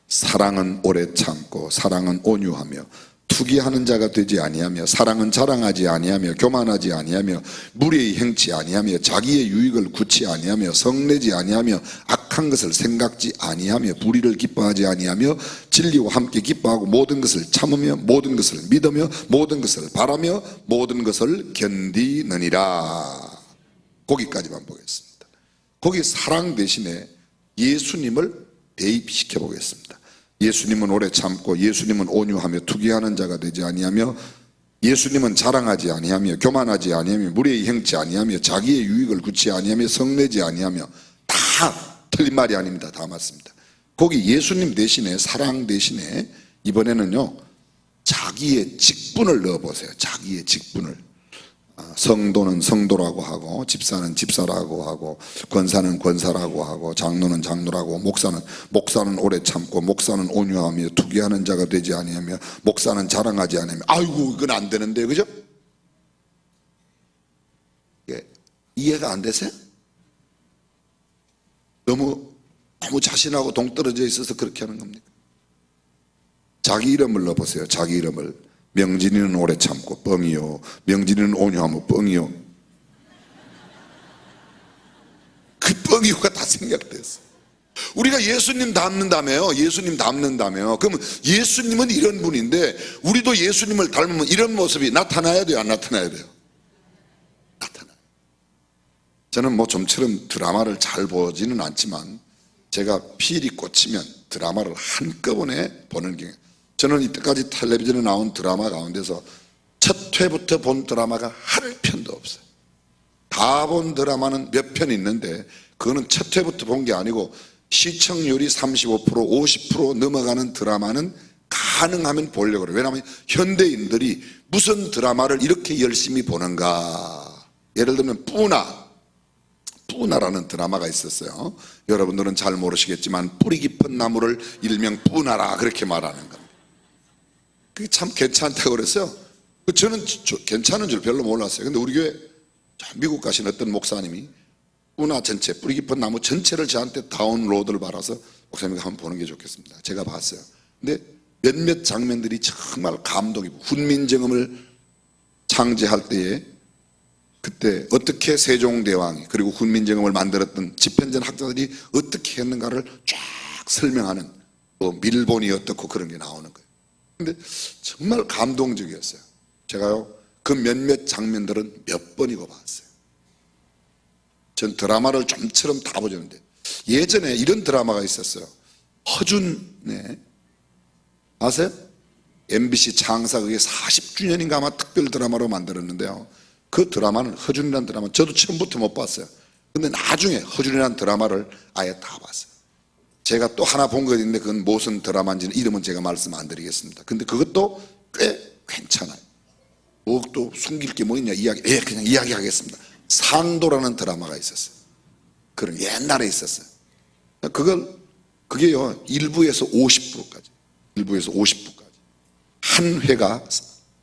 사랑은 오래 참고 사랑은 온유하며 투기하는 자가 되지 아니하며 사랑은 자랑하지 아니하며 교만하지 아니하며 무례히 행치 아니하며 자기의 유익을 굳지 아니하며 성내지 아니하며 악한 것을 생각지 아니하며 불의를 기뻐하지 아니하며 진리와 함께 기뻐하고 모든 것을 참으며 모든 것을 믿으며 모든 것을 바라며 모든 것을 견디느니라. 거기까지만 보겠습니다. 거기 사랑 대신에 예수님을 대입시켜 보겠습니다. 예수님은 오래 참고 예수님은 온유하며 투기하는 자가 되지 아니하며 예수님은 자랑하지 아니하며 교만하지 아니하며 무례히 행치 아니하며 자기의 유익을 굳지 아니하며 성내지 아니하며 다 틀린 말이 아닙니다. 다 맞습니다. 거기 예수님 대신에 사랑 대신에 이번에는요 자기의 직분을 넣어보세요. 자기의 직분을. 성도는 성도라고 하고 집사는 집사라고 하고 권사는 권사라고 하고 장로는 장로라고 목사는 오래 참고 목사는 온유하며 투기하는 자가 되지 아니하며 목사는 자랑하지 아니하며 아이고 이건 안 되는데 그죠? 이해가 안 되세요? 너무 자신하고 동떨어져 있어서 그렇게 하는 겁니까? 자기 이름을 넣어보세요. 자기 이름을. 명진이는 오래 참고 뻥이요. 명진이는 온유하면 뻥이요. 그 뻥이요가 다 생략됐어. 우리가 예수님 닮는다며요. 예수님 닮는다며. 그러면 예수님은 이런 분인데 우리도 예수님을 닮으면 이런 모습이 나타나야 돼요? 안 나타나야 돼요? 나타나요. 저는 뭐 좀처럼 드라마를 잘 보지는 않지만 제가 필이 꽂히면 드라마를 한꺼번에 보는 경우 저는 이때까지 텔레비전에 나온 드라마 가운데서 첫 회부터 본 드라마가 한 편도 없어요. 다 본 드라마는 몇 편 있는데 그거는 첫 회부터 본 게 아니고 시청률이 35% 50% 넘어가는 드라마는 가능하면 보려고 그래요. 왜냐하면 현대인들이 무슨 드라마를 이렇게 열심히 보는가. 예를 들면 뿌나라는 드라마가 있었어요. 여러분들은 잘 모르시겠지만 뿌리 깊은 나무를 일명 뿌나라 그렇게 말하는 겁니다. 그게 참 괜찮다고 그랬어요. 저는 괜찮은 줄 별로 몰랐어요. 근데 우리 교회 미국 가신 어떤 목사님이 뿌나 전체 뿌리 깊은 나무 전체를 저한테 다운로드를 받아서 목사님이 한번 보는 게 좋겠습니다. 제가 봤어요. 근데 몇몇 장면들이 정말 감동이고 훈민정음을 창제할 때에 그때 어떻게 세종대왕이 그리고 훈민정음을 만들었던 집현전 학자들이 어떻게 했는가를 쫙 설명하는 뭐 밀본이 어떻고 그런 게 나오는 거예요. 근데 정말 감동적이었어요. 제가요 그 몇몇 장면들은 몇 번이고 봤어요. 전 드라마를 좀처럼 다 보셨는데 예전에 이런 드라마가 있었어요. 허준네 아세요? MBC 창사 그게 40주년인가 아마 특별 드라마로 만들었는데요. 그 드라마는 허준이라는 드라마 저도 처음부터 못 봤어요. 근데 나중에 허준이라는 드라마를 아예 다 봤어요. 제가 또 하나 본 거 있는데 그건 무슨 드라마인지는 이름은 제가 말씀 안 드리겠습니다. 근데 그것도 꽤 괜찮아요. 뭐 또 숨길 게 뭐 있냐 그냥 이야기하겠습니다. 상도라는 드라마가 있었어요. 그런 옛날에 있었어요. 그게요 1부에서 50부까지 한 회가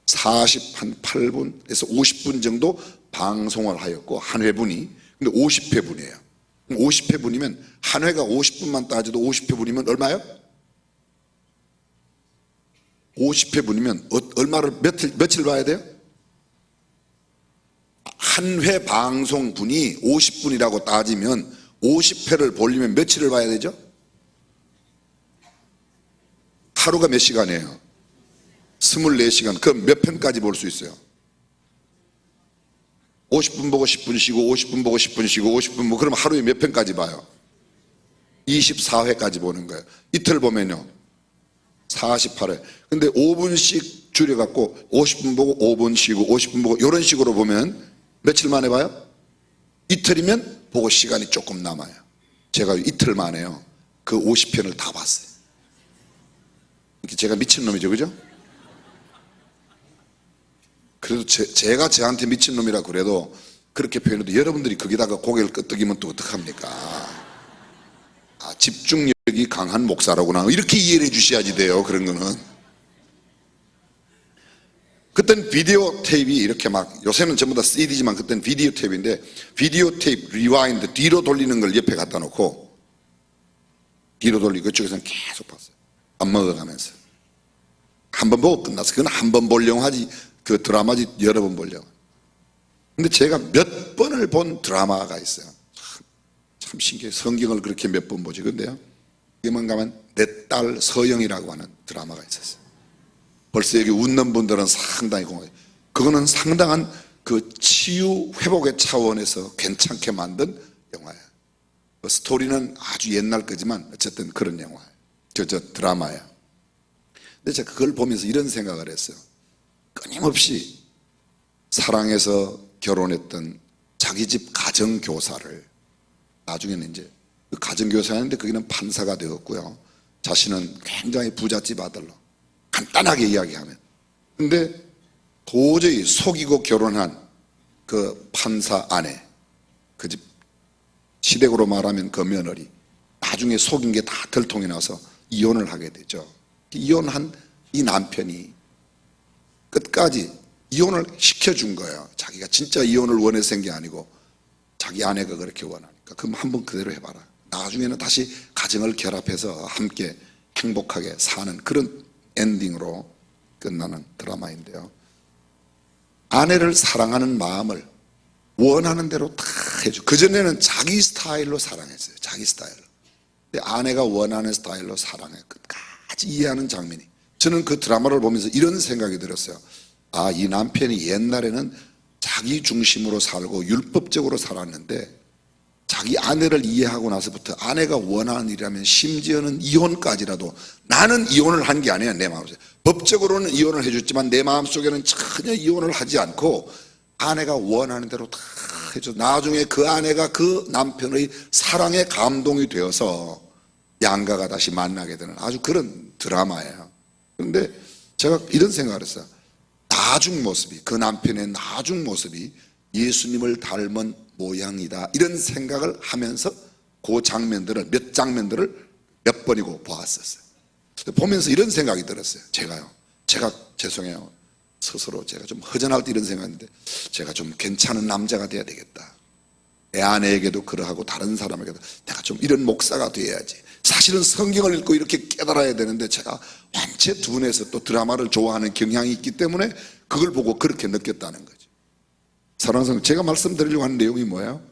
48분에서 50분 정도 방송을 하였고 한 회분이 근데 50회분이에요. 50회분이면 한 회가 50분만 따져도 50회분이면 얼마요? 50회분이면 얼마를 며칠 봐야 돼요? 한 회 방송분이 50분이라고 따지면 50회를 보려면 며칠을 봐야 되죠? 하루가 몇 시간이에요? 24시간. 그럼 몇 편까지 볼 수 있어요? 50분 보고 10분 쉬고 50분 보고 10분 쉬고 50분 보고 그럼 하루에 몇 편까지 봐요? 24회까지 보는 거예요. 이틀 보면요 48회. 근데 5분씩 줄여갖고 50분 보고 5분 쉬고 50분 보고 이런 식으로 보면 며칠 만에 봐요? 이틀이면 보고 시간이 조금 남아요. 제가 이틀 만에요 그 50편을 다 봤어요. 제가 미친놈이죠, 그죠? 그래도 제가 저한테 미친놈이라 그래도 그렇게 표현해도 여러분들이 거기다가 고개를 끄덕이면 또 어떡합니까? 아, 집중력이 강한 목사라구나 이렇게 이해를 해 주셔야지 돼요. 그런 거는 그때는 비디오 테이프가 이렇게 막, 요새는 전부 다 CD지만 그때는 비디오 테이프인데 비디오 테이프 리와인드 뒤로 돌리는 걸 옆에 갖다 놓고 뒤로 돌리고 그쪽에서는 계속 봤어요. 밥 먹어가면서 한 번 보고 끝났어. 그건 한 번 보려고 하지 그 드라마지 여러 번 보려고. 근데 제가 몇 번을 본 드라마가 있어요. 참 신기해요. 성경을 그렇게 몇 번 보지. 근데요 이게 뭔가 하면 내 딸 서영이라고 하는 드라마가 있었어요. 벌써 여기 웃는 분들은 상당히 공감해요. 그거는 상당한 그 치유 회복의 차원에서 괜찮게 만든 영화예요. 그 스토리는 아주 옛날 거지만 어쨌든 그런 영화예요. 저 드라마예요. 근데 제가 그걸 보면서 이런 생각을 했어요. 끊임없이 사랑해서 결혼했던 자기 집 가정교사를 나중에는 이제 그 가정교사였는데 거기는 판사가 되었고요. 자신은 굉장히 부잣집 아들로 간단하게 이야기하면. 근데 도저히 속이고 결혼한 그 판사 아내, 그 집 시댁으로 말하면 그 며느리, 나중에 속인 게 다 들통이 나서 이혼을 하게 되죠. 이혼한 이 남편이 끝까지 이혼을 시켜준 거예요. 자기가 진짜 이혼을 원해서 한 게 아니고 자기 아내가 그렇게 원하니까. 그럼 한번 그대로 해봐라. 나중에는 다시 가정을 결합해서 함께 행복하게 사는 그런 엔딩으로 끝나는 드라마인데요. 아내를 사랑하는 마음을 원하는 대로 다 해줘. 그전에는 자기 스타일로 사랑했어요. 자기 스타일로. 근데 아내가 원하는 스타일로 사랑해. 끝까지 이해하는 장면이. 저는 그 드라마를 보면서 이런 생각이 들었어요. 아, 이 남편이 옛날에는 자기 중심으로 살고 율법적으로 살았는데 자기 아내를 이해하고 나서부터 아내가 원하는 일이라면 심지어는 이혼까지라도 나는 이혼을 한 게 아니야. 내 마음속에 법적으로는 이혼을 해줬지만 내 마음속에는 전혀 이혼을 하지 않고 아내가 원하는 대로 다 해줘. 나중에 그 아내가 그 남편의 사랑에 감동이 되어서 양가가 다시 만나게 되는 아주 그런 드라마예요. 그런데 제가 이런 생각을 했어요. 나중 모습이, 그 남편의 나중 모습이 예수님을 닮은 모양이다, 이런 생각을 하면서 그 장면들을, 몇 장면들을 몇 번이고 보았었어요. 보면서 이런 생각이 들었어요. 제가 죄송해요. 스스로 제가 좀 허전할 때 이런 생각인데 제가 좀 괜찮은 남자가 돼야 되겠다. 내 아내에게도 그러하고 다른 사람에게도 내가 좀 이런 목사가 돼야지. 사실은 성경을 읽고 이렇게 깨달아야 되는데 제가 완체 둔해서 또 드라마를 좋아하는 경향이 있기 때문에 그걸 보고 그렇게 느꼈다는 거죠. 사랑하는 성도, 제가 말씀드리려고 하는 내용이 뭐예요?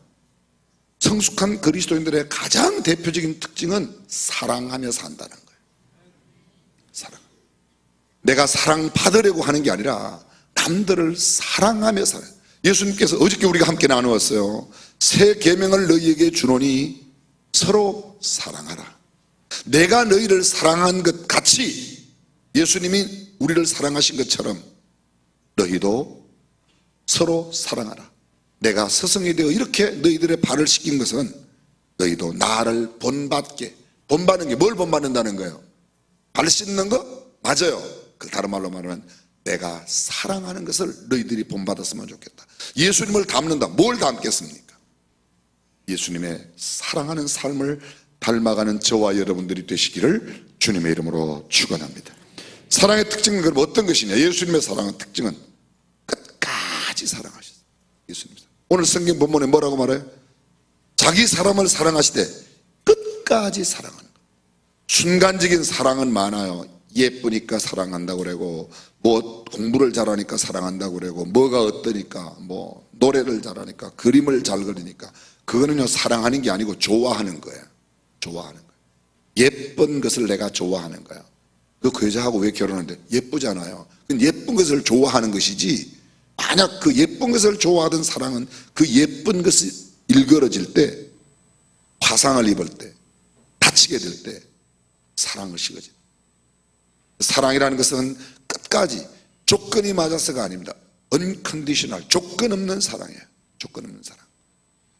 성숙한 그리스도인들의 가장 대표적인 특징은 사랑하며 산다는 거예요. 사랑. 내가 사랑받으려고 하는 게 아니라 남들을 사랑하며 살아요. 예수님께서 어저께 우리가 함께 나누었어요. 새 계명을 너희에게 주노니 서로 사랑하라. 내가 너희를 사랑한 것 같이 예수님이 우리를 사랑하신 것처럼 너희도 서로 사랑하라. 내가 스승이 되어 이렇게 너희들의 발을 씻긴 것은 너희도 나를 본받게. 본받는 게 뭘 본받는다는 거예요? 발 씻는 거? 맞아요. 그 다른 말로 말하면 내가 사랑하는 것을 너희들이 본받았으면 좋겠다. 예수님을 닮는다. 뭘 닮겠습니까? 예수님의 사랑하는 삶을 닮아가는 저와 여러분들이 되시기를 주님의 이름으로 축원합니다. 사랑의 특징은 그럼 어떤 것이냐? 예수님의 사랑의 특징은 끝까지 사랑하셨어요. 예수님. 오늘 성경 본문에 뭐라고 말해요? 자기 사람을 사랑하시되 끝까지 사랑하는 것. 순간적인 사랑은 많아요. 예쁘니까 사랑한다고 그러고, 뭐 공부를 잘하니까 사랑한다고 그러고, 뭐가 어떠니까, 뭐 노래를 잘하니까, 그림을 잘 그리니까. 그거는요, 사랑하는 게 아니고 좋아하는 거예요. 좋아하는 거예요. 예쁜 것을 내가 좋아하는 거야. 그 여자하고 왜 결혼하는데? 예쁘잖아요. 예쁜 것을 좋아하는 것이지, 만약 그 예쁜 것을 좋아하던 사랑은 그 예쁜 것이 일그러질 때, 화상을 입을 때, 다치게 될 때 사랑을 식어집니다. 사랑이라는 것은 끝까지 조건이 맞아서가 아닙니다. unconditional, 조건 없는 사랑이에요. 조건 없는 사랑.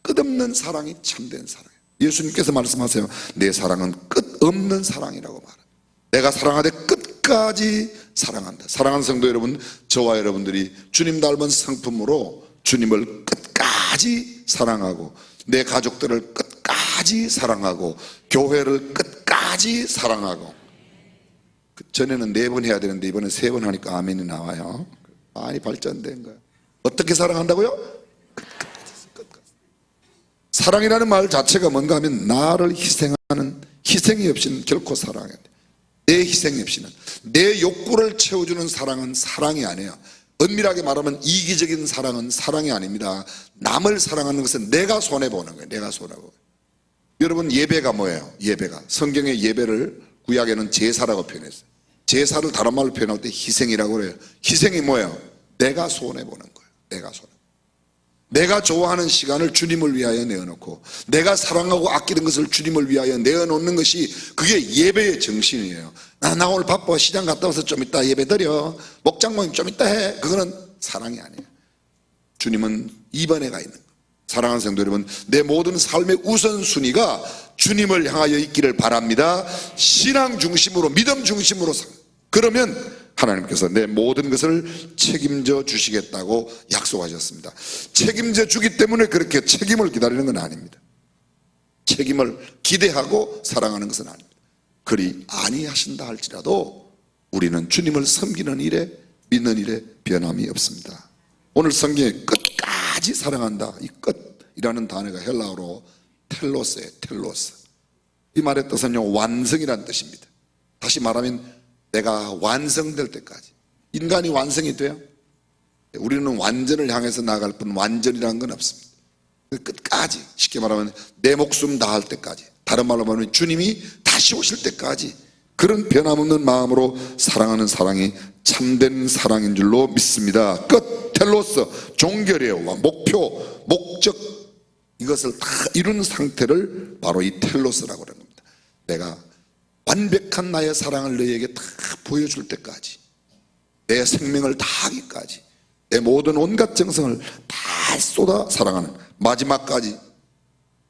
끝없는 사랑이 참된 사랑이에요. 예수님께서 말씀하세요. 내 사랑은 끝없는 사랑이라고 말해요. 내가 사랑하되 끝까지 사랑한다. 사랑하는 성도 여러분, 저와 여러분들이 주님 닮은 성품으로 주님을 끝까지 사랑하고 내 가족들을 끝까지 사랑하고 교회를 끝까지 사랑하고, 전에는 4번 해야 되는데 이번엔 3번 하니까 아멘이 나와요. 많이 발전된 거예요. 어떻게 사랑한다고요? 끝까지. 사랑이라는 말 자체가 뭔가 하면 나를 희생하는, 희생이 없이는 결코 사랑이 안 돼. 내 희생이 없이는, 내 욕구를 채워주는 사랑은 사랑이 아니에요. 엄밀하게 말하면 이기적인 사랑은 사랑이 아닙니다. 남을 사랑하는 것은 내가 손해보는 거예요. 내가 손해보는 거예요. 여러분, 예배가 뭐예요? 예배가, 성경의 예배를 구약에는 제사라고 표현했어요. 제사를 다른 말로 표현할 때 희생이라고 그래요. 희생이 뭐예요? 내가 손해보는 거예요. 내가 손해. 내가 좋아하는 시간을 주님을 위하여 내어놓고 내가 사랑하고 아끼는 것을 주님을 위하여 내어놓는 것이, 그게 예배의 정신이에요. 나 오늘 바빠, 시장 갔다 와서 좀 이따 예배 드려, 목장 모임 좀 이따 해. 그거는 사랑이 아니에요. 주님은 2번에 가 있는 거예요. 사랑하는 성도 여러분, 내 모든 삶의 우선순위가 주님을 향하여 있기를 바랍니다. 신앙 중심으로, 믿음 중심으로. 그러면 하나님께서 내 모든 것을 책임져 주시겠다고 약속하셨습니다. 책임져 주기 때문에 그렇게 책임을 기다리는 건 아닙니다. 책임을 기대하고 사랑하는 것은 아닙니다. 그리 아니하신다 할지라도 우리는 주님을 섬기는 일에, 믿는 일에 변함이 없습니다. 오늘 성경에 끝까지 사랑한다, 이 끝이라는 단어가 헬라어로 텔로스예요. 텔로스. 이 말의 뜻은요, 완성이라는 뜻입니다. 다시 말하면 내가 완성될 때까지. 인간이 완성이 돼요? 우리는 완전을 향해서 나아갈 뿐 완전이라는 건 없습니다. 끝까지, 쉽게 말하면 내 목숨 다할 때까지, 다른 말로 말하면 주님이 다시 오실 때까지 그런 변함없는 마음으로 사랑하는 사랑이 참된 사랑인 줄로 믿습니다. 끝, 텔로스, 종결이에요. 목표, 목적, 이것을 다 이룬 상태를 바로 이 텔로스라고 하는 겁니다. 내가 완벽한 나의 사랑을 너에게 다 보여줄 때까지, 내 생명을 다하기까지, 내 모든 온갖 정성을 다 쏟아 사랑하는 마지막까지.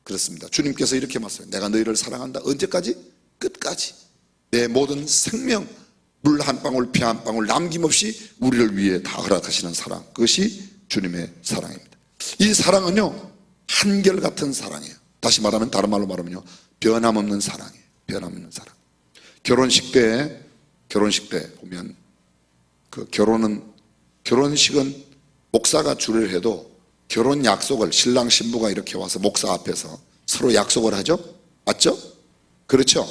그렇습니다. 주님께서 이렇게 말씀해요. 내가 너희를 사랑한다. 언제까지? 끝까지. 내 모든 생명, 물 한 방울, 피 한 방울 남김없이 우리를 위해 다 허락하시는 사랑, 그것이 주님의 사랑입니다. 이 사랑은요, 한결같은 사랑이에요. 다시 말하면, 다른 말로 말하면요, 변함없는 사랑이에요. 변함없는 사랑. 결혼식 때 보면 그 결혼식은 목사가 주례를 해도 결혼 약속을 신랑 신부가 이렇게 와서 목사 앞에서 서로 약속을 하죠. 맞죠? 그렇죠?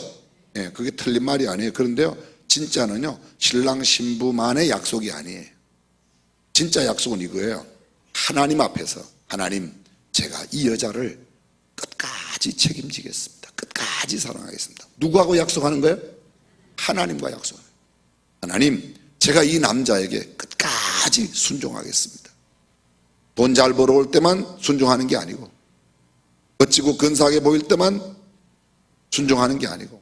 예, 그게 틀린 말이 아니에요. 그런데요, 진짜는요, 신랑 신부만의 약속이 아니에요. 진짜 약속은 이거예요. 하나님 앞에서, 하나님, 제가 이 여자를 끝까지 책임지겠습니다. 끝까지 사랑하겠습니다. 누구하고 약속하는 거예요? 하나님과 약속해요. 하나님, 제가 이 남자에게 끝까지 순종하겠습니다. 돈 잘 벌어올 때만 순종하는 게 아니고, 멋지고 근사하게 보일 때만 순종하는 게 아니고.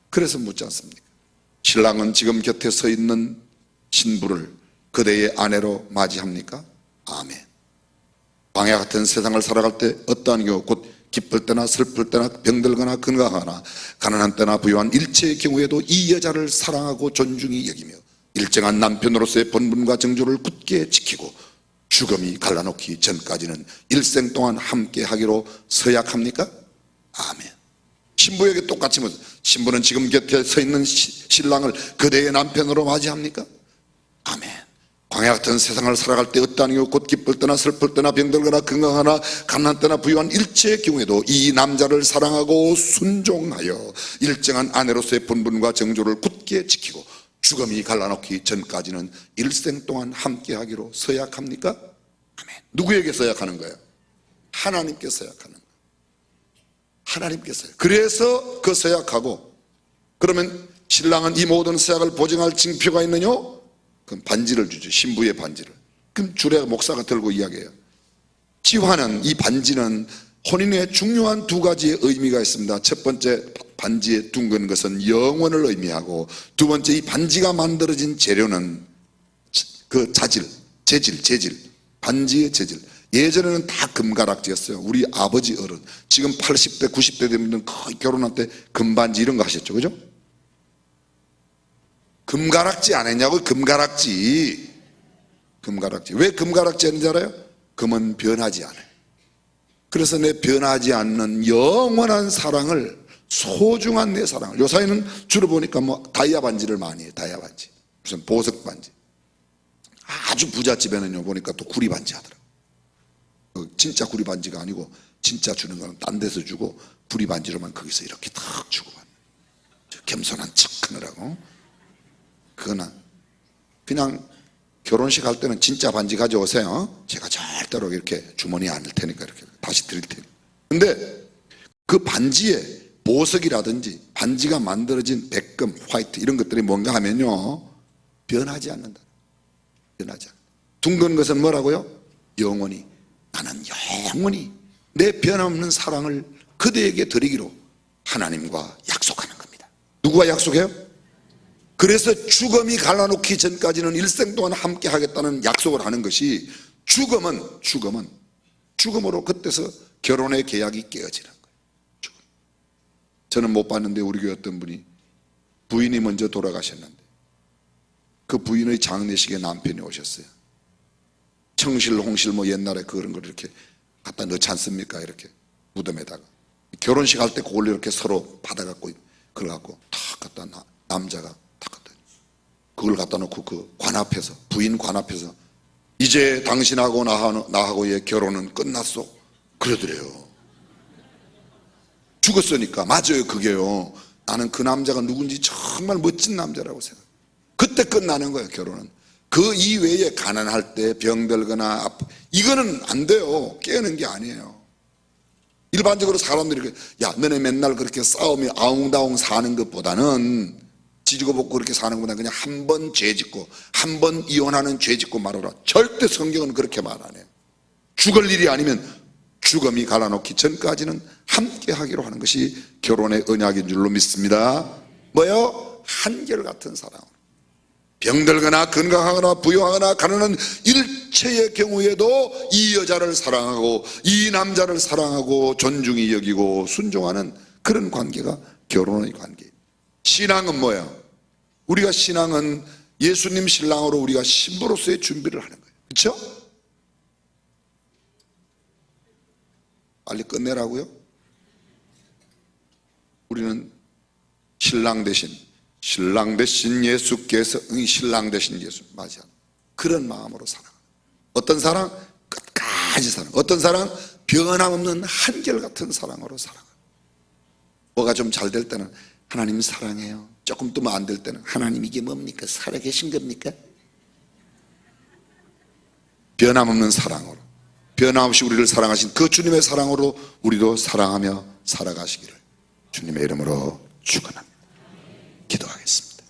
그래서 묻지 않습니까? 신랑은 지금 곁에 서 있는 신부를 그대의 아내로 맞이합니까? 아멘. 광야 같은 세상을 살아갈 때 어떠한 경우, 곧 기쁠 때나 슬플 때나 병들거나 건강하거나 가난한 때나 부유한 일체의 경우에도 이 여자를 사랑하고 존중히 여기며 일정한 남편으로서의 본분과 정조를 굳게 지키고 죽음이 갈라놓기 전까지는 일생 동안 함께 하기로 서약합니까? 아멘. 신부에게 똑같이 묻습니다. 신부는 지금 곁에 서 있는 신랑을 그대의 남편으로 맞이합니까? 아멘. 광야 같은 세상을 살아갈 때 어떠한 경우, 곧 기쁠 때나 슬플 때나 병들거나 건강하나 가난한 때나 부유한 일체의 경우에도 이 남자를 사랑하고 순종하여 일정한 아내로서의 본분과 정조를 굳게 지키고 죽음이 갈라놓기 전까지는 일생 동안 함께 하기로 서약합니까? 아멘. 누구에게 서약하는 거예요? 하나님께 서약하는 거예요. 하나님께서요. 그래서 그 서약하고, 그러면 신랑은 이 모든 서약을 보증할 징표가 있느냐? 그럼 반지를 주죠. 신부의 반지를. 그럼 주례 목사가 들고 이야기해요. 지화는, 이 반지는 혼인에 중요한 두 가지의 의미가 있습니다. 첫 번째, 반지에 둥근 것은 영원을 의미하고, 두 번째, 이 반지가 만들어진 재료는 그 재질, 반지의 재질. 예전에는 다 금가락지였어요. 우리 아버지 어른, 지금 80대, 90대 된 분들은 거의 결혼할 때 금반지 이런 거 하셨죠, 그죠? 금가락지 안 했냐고. 금가락지. 왜 금가락지 했는지 알아요? 금은 변하지 않아요. 그래서 내 변하지 않는 영원한 사랑을, 소중한 내 사랑을, 요사이는 주로 보니까 뭐 다이아 반지를 많이 해요. 다이아 반지, 무슨 보석 반지. 아주 부잣집에는요 보니까 또 구리 반지 하더라고요. 진짜 구리 반지가 아니고, 진짜 주는 거는 딴 데서 주고 구리 반지로만 거기서 이렇게 탁 주고 받는, 겸손한 척 하느라고. 그거는 그냥 결혼식 할 때는 진짜 반지 가져오세요. 제가 절대로 이렇게 주머니에 안 넣을 테니까 이렇게 다시 드릴 테니까. 근데 그 반지에 보석이라든지 반지가 만들어진 백금, 화이트 이런 것들이 뭔가 하면요, 변하지 않는다. 변하지 않는다. 둥근 것은 뭐라고요? 영원히. 나는 영원히 내 변함없는 사랑을 그대에게 드리기로 하나님과 약속하는 겁니다. 누구와 약속해요? 그래서 죽음이 갈라놓기 전까지는 일생 동안 함께 하겠다는 약속을 하는 것이, 죽음으로 그때서 결혼의 계약이 깨어지는 거예요. 죽음. 저는 못 봤는데 우리 교회 어떤 분이 부인이 먼저 돌아가셨는데 그 부인의 장례식에 남편이 오셨어요. 청실, 홍실 뭐 옛날에 그런 걸 이렇게 갖다 넣지 않습니까? 이렇게 무덤에다가. 결혼식 할 때 그걸 이렇게 서로 받아갖고 그걸 갖고 탁 갖다 남자가 탁 갖다 그걸 갖다 놓고 그 관 앞에서, 부인 관 앞에서, 이제 당신하고 나하고의 결혼은 끝났어. 그러더래요. 죽었으니까. 맞아요, 그게요. 나는 그 남자가 누군지 정말 멋진 남자라고 생각해요. 그때 끝나는 거예요, 결혼은. 그 이외에 가난할 때, 병들거나 이거는 안 돼요. 깨는 게 아니에요. 일반적으로 사람들이 야, 너네 맨날 그렇게 싸우며 아웅다웅 사는 것보다는, 지지고 볶고 그렇게 사는 것보다 그냥 한 번 죄 짓고 한 번 이혼하는 죄 짓고 말아라. 절대 성경은 그렇게 말 안 해요. 죽을 일이 아니면 죽음이 갈라놓기 전까지는 함께 하기로 하는 것이 결혼의 언약인 줄로 믿습니다. 뭐요? 한결같은 사랑으로. 병들거나 건강하거나 부유하거나 가난한 일체의 경우에도 이 여자를 사랑하고 이 남자를 사랑하고 존중히 여기고 순종하는 그런 관계가 결혼의 관계예요. 신앙은 뭐예요? 우리가 신앙은 예수님 신랑으로 우리가 신부로서의 준비를 하는 거예요. 그렇죠? 빨리 끝내라고요? 우리는 신랑 대신 예수께서, 신랑 대신 예수, 맞아, 그런 마음으로 살아가. 어떤 사랑? 끝까지 사랑. 어떤 사랑? 변함없는 한결같은 사랑으로 살아가. 뭐가 좀 잘 될 때는 하나님 사랑해요. 조금 또 뭐 안 될 때는 하나님 이게 뭡니까? 살아계신 겁니까? 변함없는 사랑으로, 변함없이 우리를 사랑하신 그 주님의 사랑으로 우리도 사랑하며 살아가시기를 주님의 이름으로 축원합니다. 기도하겠습니다.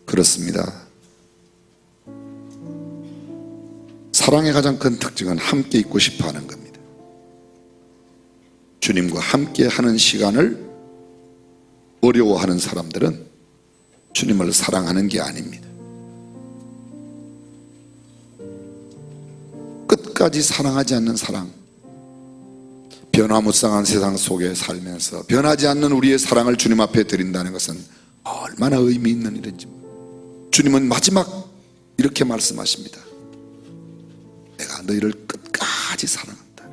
그렇습니다. 사랑의 가장 큰 특징은 함께 있고 싶어 하는 겁니다. 주님과 함께 하는 시간을 어려워하는 사람들은 주님을 사랑하는 게 아닙니다. 끝까지 사랑하지 않는 사랑, 변화무쌍한 세상 속에 살면서 변하지 않는 우리의 사랑을 주님 앞에 드린다는 것은 얼마나 의미 있는 일인지. 주님은 마지막 이렇게 말씀하십니다. 내가 너희를 끝까지 사랑한다.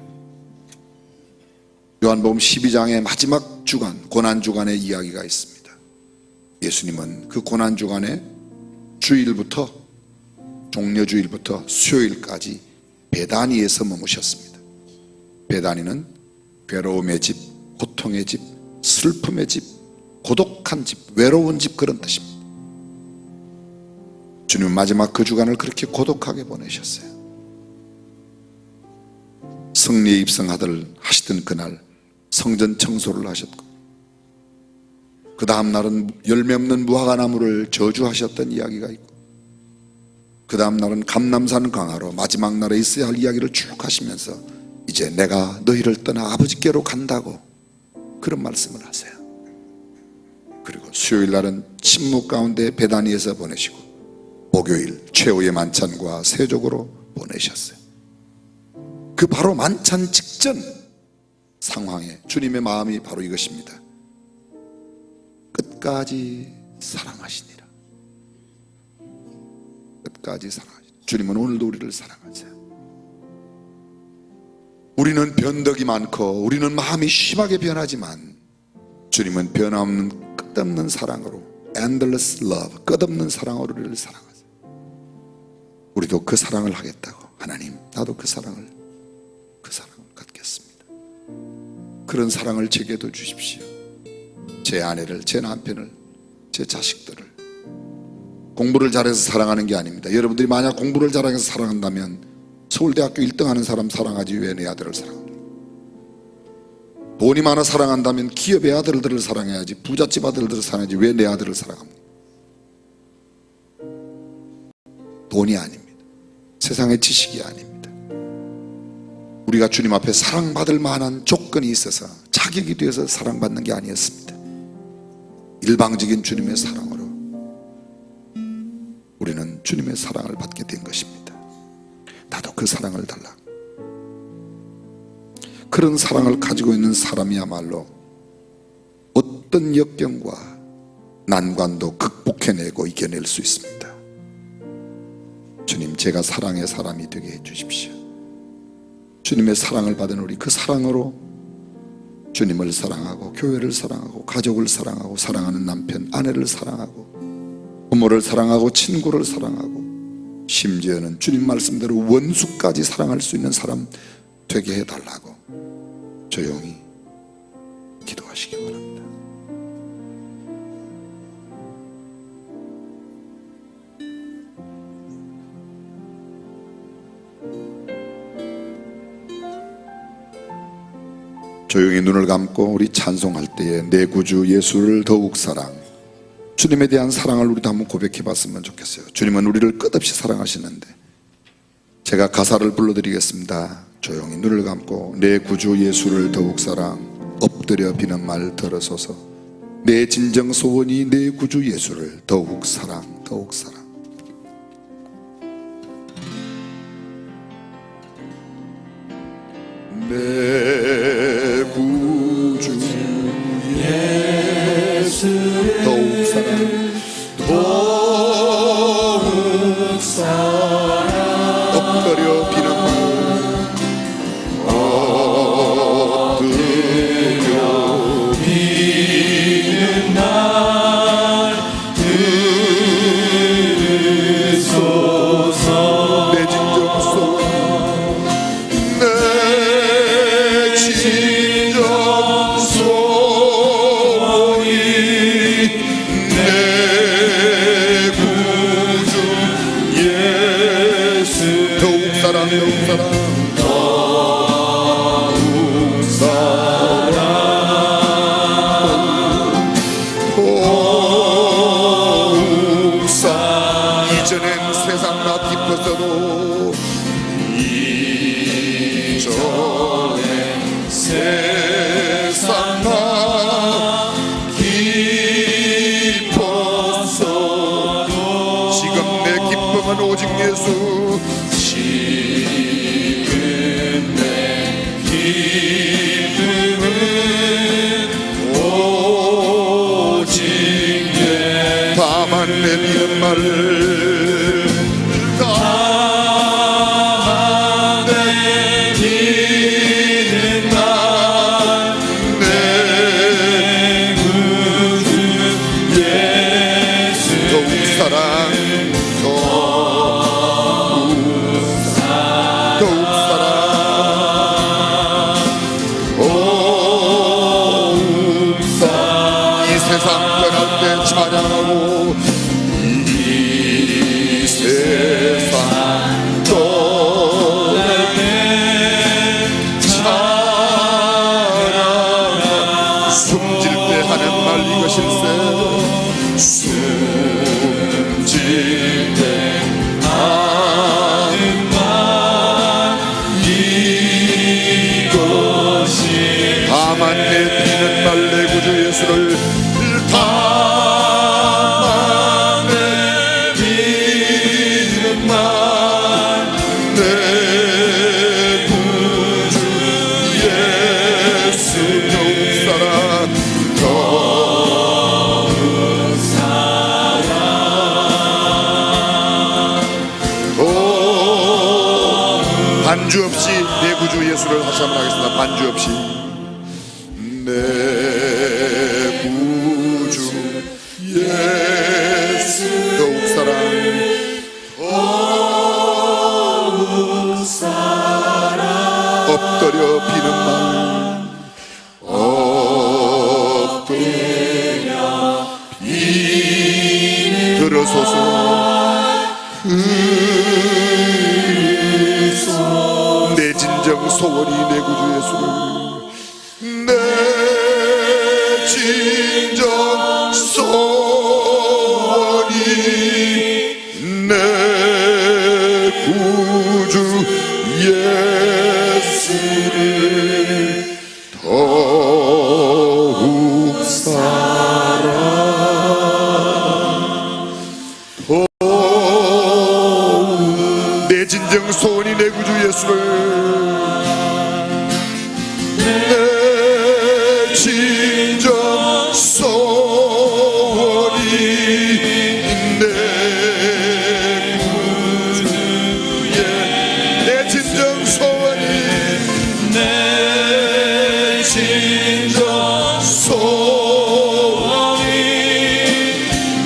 요한복음 12장의 마지막 주간, 고난주간의 이야기가 있습니다. 예수님은 그 고난주간에 주일부터, 종려주일부터 수요일까지 베다니에서 머무셨습니다. 베다니는 괴로움의 집, 고통의 집, 슬픔의 집, 고독한 집, 외로운 집, 그런 뜻입니다. 주님은 마지막 그 주간을 그렇게 고독하게 보내셨어요. 성리에 입성하던 하시던 그날 성전 청소를 하셨고, 그 다음 날은 열매 없는 무화과 나무를 저주하셨던 이야기가 있고, 그 다음 날은 감람산 강화로 마지막 날에 있어야 할 이야기를 쭉 하시면서 이제 내가 너희를 떠나 아버지께로 간다고 그런 말씀을 하세요. 그리고 수요일 날은 침묵 가운데 베다니에서 보내시고 목요일 최후의 만찬과 세족으로 보내셨어요. 그 바로 만찬 직전 상황에 주님의 마음이 바로 이것입니다. 끝까지 사랑하시니라. 끝까지 사랑하시니라. 주님은 오늘도 우리를 사랑하세요. 우리는 변덕이 많고 우리는 마음이 심하게 변하지만 주님은 변함없는 끝없는 사랑으로 endless love, 끝없는 사랑으로 우리를 사랑하세요. 우리도 그 사랑을 하겠다고. 하나님, 나도 그 사랑을 갖겠습니다. 그런 사랑을 제게도 주십시오. 제 아내를, 제 남편을, 제 자식들을. 공부를 잘해서 사랑하는 게 아닙니다. 여러분들이 만약 공부를 잘해서 사랑한다면 서울대학교 1등 하는 사람 사랑하지 왜 내 아들을 사랑합니까? 돈이 많아 사랑한다면 기업의 아들들을 사랑해야지, 부잣집 아들들을 사랑해야지 왜 내 아들을 사랑합니까? 돈이 아닙니다. 세상의 지식이 아닙니다. 우리가 주님 앞에 사랑받을 만한 조건이 있어서 자격이 되어서 사랑받는 게 아니었습니다. 일방적인 주님의 사랑으로 우리는 주님의 사랑을 받게 된 것입니다. 나도 그 사랑을 달라. 그런 사랑을 가지고 있는 사람이야말로 어떤 역경과 난관도 극복해내고 이겨낼 수 있습니다. 주님, 제가 사랑의 사람이 되게 해주십시오. 주님의 사랑을 받은 우리, 그 사랑으로 주님을 사랑하고 교회를 사랑하고 가족을 사랑하고 사랑하는 남편, 아내를 사랑하고 부모를 사랑하고 친구를 사랑하고 심지어는 주님 말씀대로 원수까지 사랑할 수 있는 사람 되게 해달라고 조용히 기도하시기 바랍니다. 조용히 눈을 감고 우리 찬송할 때에 내 구주 예수를 더욱 사랑, 주님에 대한 사랑을 우리도 한번 고백해 봤으면 좋겠어요. 주님은 우리를 끝없이 사랑하시는데 제가 가사를 불러드리겠습니다. 조용히 눈을 감고 내 구주 예수를 더욱 사랑, 엎드려 비는 말 들으소서. 내 진정 소원이 내 구주 예수를 더욱 사랑, 더욱 사랑. 내 구주 예수 더욱 사랑, 더욱 사랑. 엎드려 비는 말, 엎드려 비는 말 들으소서. 내 진정 소원, 진정 소원이 내 구주 예수 더욱 사랑, 더욱 사랑, 더욱 사랑, 더욱 사랑. 이전엔 세상 나 깊어서도 세상 나 깊어서도 지금 내 기쁨은 오직 예수. 지금 내 기쁨은 오직 예수. 다만 내 믿는 말, 찬양하고 이 세상 떠나네 찬양. 숨질 때 하는 말 이것일세. 숨질 때 날 내 구주 예수를 다만 믿는 날 내 구주 예수 더욱 사랑 오 반주 없이 내 구주 예수를 다시 한번 하겠습니다. 반주 없이 내 구주 예수 더욱 사랑 엎드려 비는 말 엎드려 비는 들어서서 내 진정 소원이 내 구주 예수를 내 진정 소원이 내 구주 예수를 더욱 사랑 더욱 내 진정 소원이 내 구주 예수를 내 진정 소원이 내 구주의 내 진정 소원이 내 진정 소원이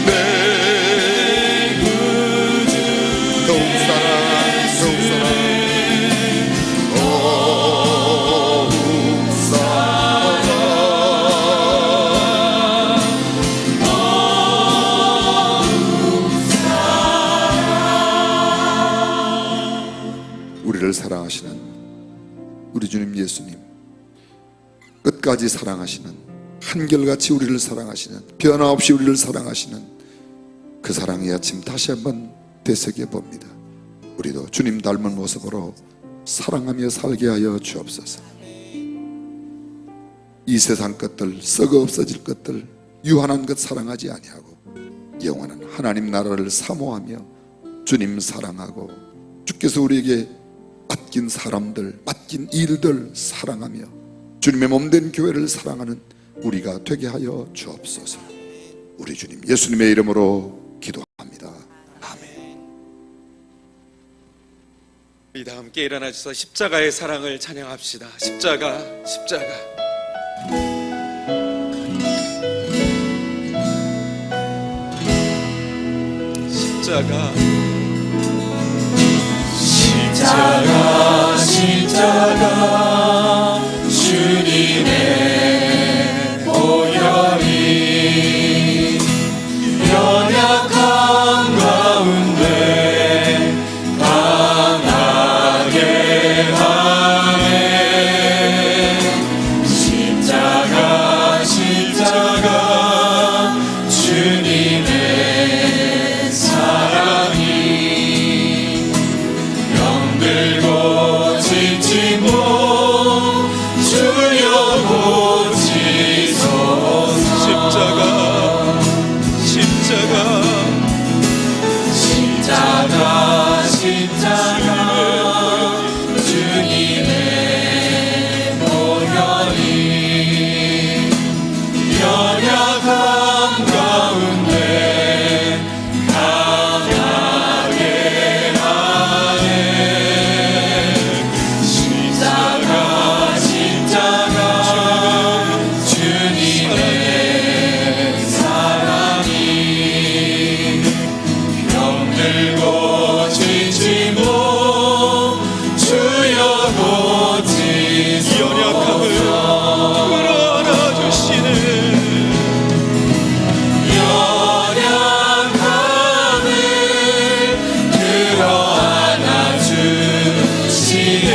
내 구주 더욱 사랑 더욱 사랑 우리를 사랑하시는 우리 주님 예수님, 끝까지 사랑하시는, 한결같이 우리를 사랑하시는, 변함없이 우리를 사랑하시는 그 사랑의 아침 다시 한번 되새겨 봅니다. 우리도 주님 닮은 모습으로 사랑하며 살게 하여 주옵소서. 이 세상 것들, 썩어 없어질 것들, 유한한 것 사랑하지 아니하고 영원한 하나님 나라를 사모하며 주님 사랑하고 주께서 우리에게 맡긴 사람들, 맡긴 일들 사랑하며 주님의 몸된 교회를 사랑하는 우리가 되게 하여 주옵소서. 우리 주님 예수님의 이름으로 기도합니다. 아멘. 우리 다 함께 일어나 주셔서 십자가의 사랑을 찬양합시다. 십자가, 십자가. 십자가. 십자가 십자가 주님의 보혈이 연약한 가운데 강하게 하네. 십자가 십자가 주님의 사랑이 들고 지친 몸 주여 고치소서. 십자가, 십자가. 십자가 십자가 주님의 보혈이 연약한 가운데 강하게 하네. 십자가 십자가 주님의 사랑이 병들고 지친 몸 주여 연약함을 고치소서. 끌어안아 주시는 연약함을 끌어안아 주시네.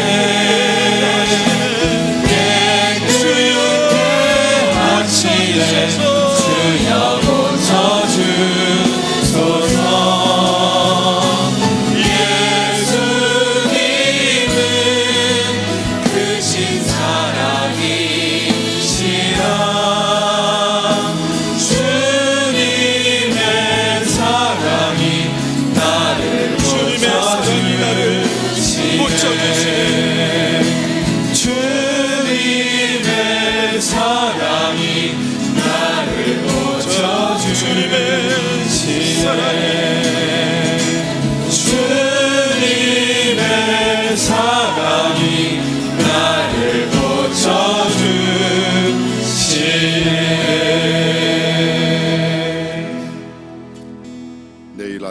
깨끗게 하시네. 주여 고쳐주소서. 예수님은 크신 사랑이시라.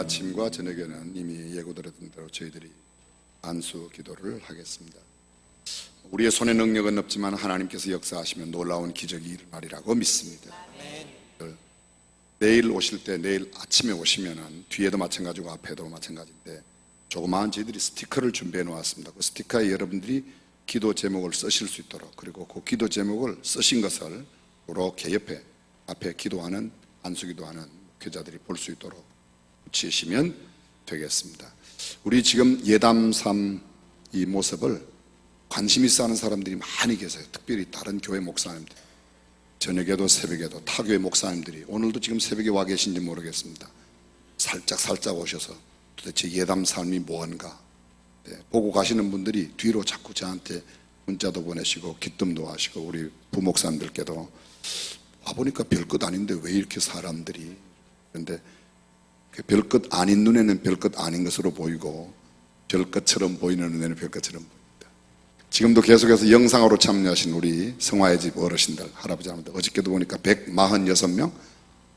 아침과 저녁에는 이미 예고드렸던 대로 저희들이 안수 기도를 하겠습니다. 우리의 손에 능력은 없지만 하나님께서 역사하시면 놀라운 기적이 일어나리라고 믿습니다. 내일 오실 때, 내일 아침에 오시면은 뒤에도 마찬가지고 앞에도 마찬가지인데 조그마한 저희들이 스티커를 준비해 놓았습니다. 그 스티커에 여러분들이 기도 제목을 쓰실 수 있도록, 그리고 그 기도 제목을 쓰신 것을 이렇게 옆에 앞에 기도하는 안수기도하는 목회자들이 볼 수 있도록 붙이시면 되겠습니다. 우리 지금 예담3 이 모습을 관심 있어 하는 사람들이 많이 계세요. 특별히 다른 교회 목사님들, 저녁에도 새벽에도 타교회 목사님들이 오늘도 지금 새벽에 와 계신지 모르겠습니다. 살짝 오셔서 도대체 예담3이 뭔가 보고 가시는 분들이 뒤로 자꾸 저한테 문자도 보내시고 기뜸도 하시고, 우리 부목사님들께도 와보니까 별것 아닌데 왜 이렇게 사람들이, 그런데 별것 아닌 눈에는 별것 아닌 것으로 보이고 별것처럼 보이는 눈에는 별것처럼 보입니다. 지금도 계속해서 영상으로 참여하신 우리 성화의 집 어르신들, 할아버지 할머니들, 어저께도 보니까 146명,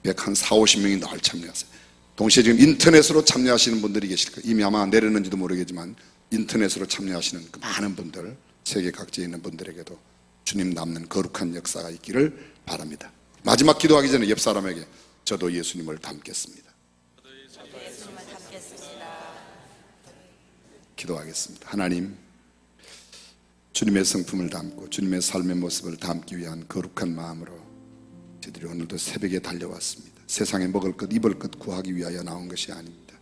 140~50명이 날 참여하세요. 동시에 지금 인터넷으로 참여하시는 분들이 계실 거예요. 이미 아마 내렸는지도 모르겠지만 인터넷으로 참여하시는 그 많은 분들, 세계 각지에 있는 분들에게도 주님 남는 거룩한 역사가 있기를 바랍니다. 마지막 기도하기 전에 옆 사람에게 저도 예수님을 닮겠습니다. 기도하겠습니다. 하나님, 주님의 성품을 담고 주님의 삶의 모습을 담기 위한 거룩한 마음으로 저희들이 오늘도 새벽에 달려왔습니다. 세상에 먹을 것 입을 것 구하기 위하여 나온 것이 아닙니다.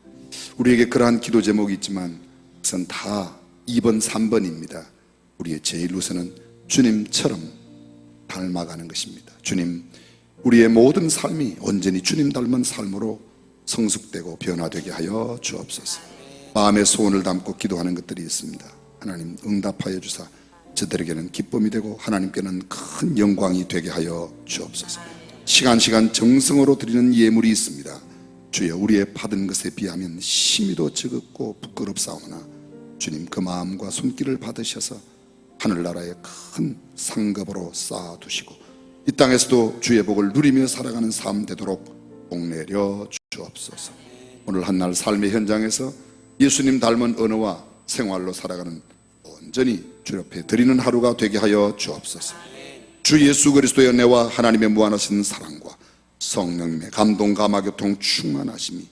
우리에게 그러한 기도 제목이 있지만 그것은 다 2번 3번입니다 우리의 제일 우선은 주님처럼 닮아가는 것입니다. 주님, 우리의 모든 삶이 온전히 주님 닮은 삶으로 성숙되고 변화되게 하여 주옵소서. 마음의 소원을 담고 기도하는 것들이 있습니다. 하나님 응답하여 주사 저들에게는 기쁨이 되고 하나님께는 큰 영광이 되게 하여 주옵소서. 시간 정성으로 드리는 예물이 있습니다. 주여, 우리의 받은 것에 비하면 심히도 적었고 부끄럽사오나 주님 그 마음과 손길을 받으셔서 하늘나라의 큰 상급으로 쌓아두시고 이 땅에서도 주의 복을 누리며 살아가는 삶 되도록 복내려 주옵소서. 오늘 한날 삶의 현장에서 예수님 닮은 언어와 생활로 살아가는 온전히 주 옆에 드리는 하루가 되게 하여 주옵소서. 주 예수 그리스도의 은혜와 하나님의 무한하신 사랑과 성령님의 감동 감화교통 충만하심이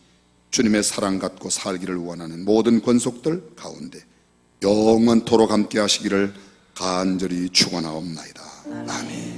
주님의 사랑 갖고 살기를 원하는 모든 권속들 가운데 영원토록 함께 하시기를 간절히 축원하옵나이다. 아멘.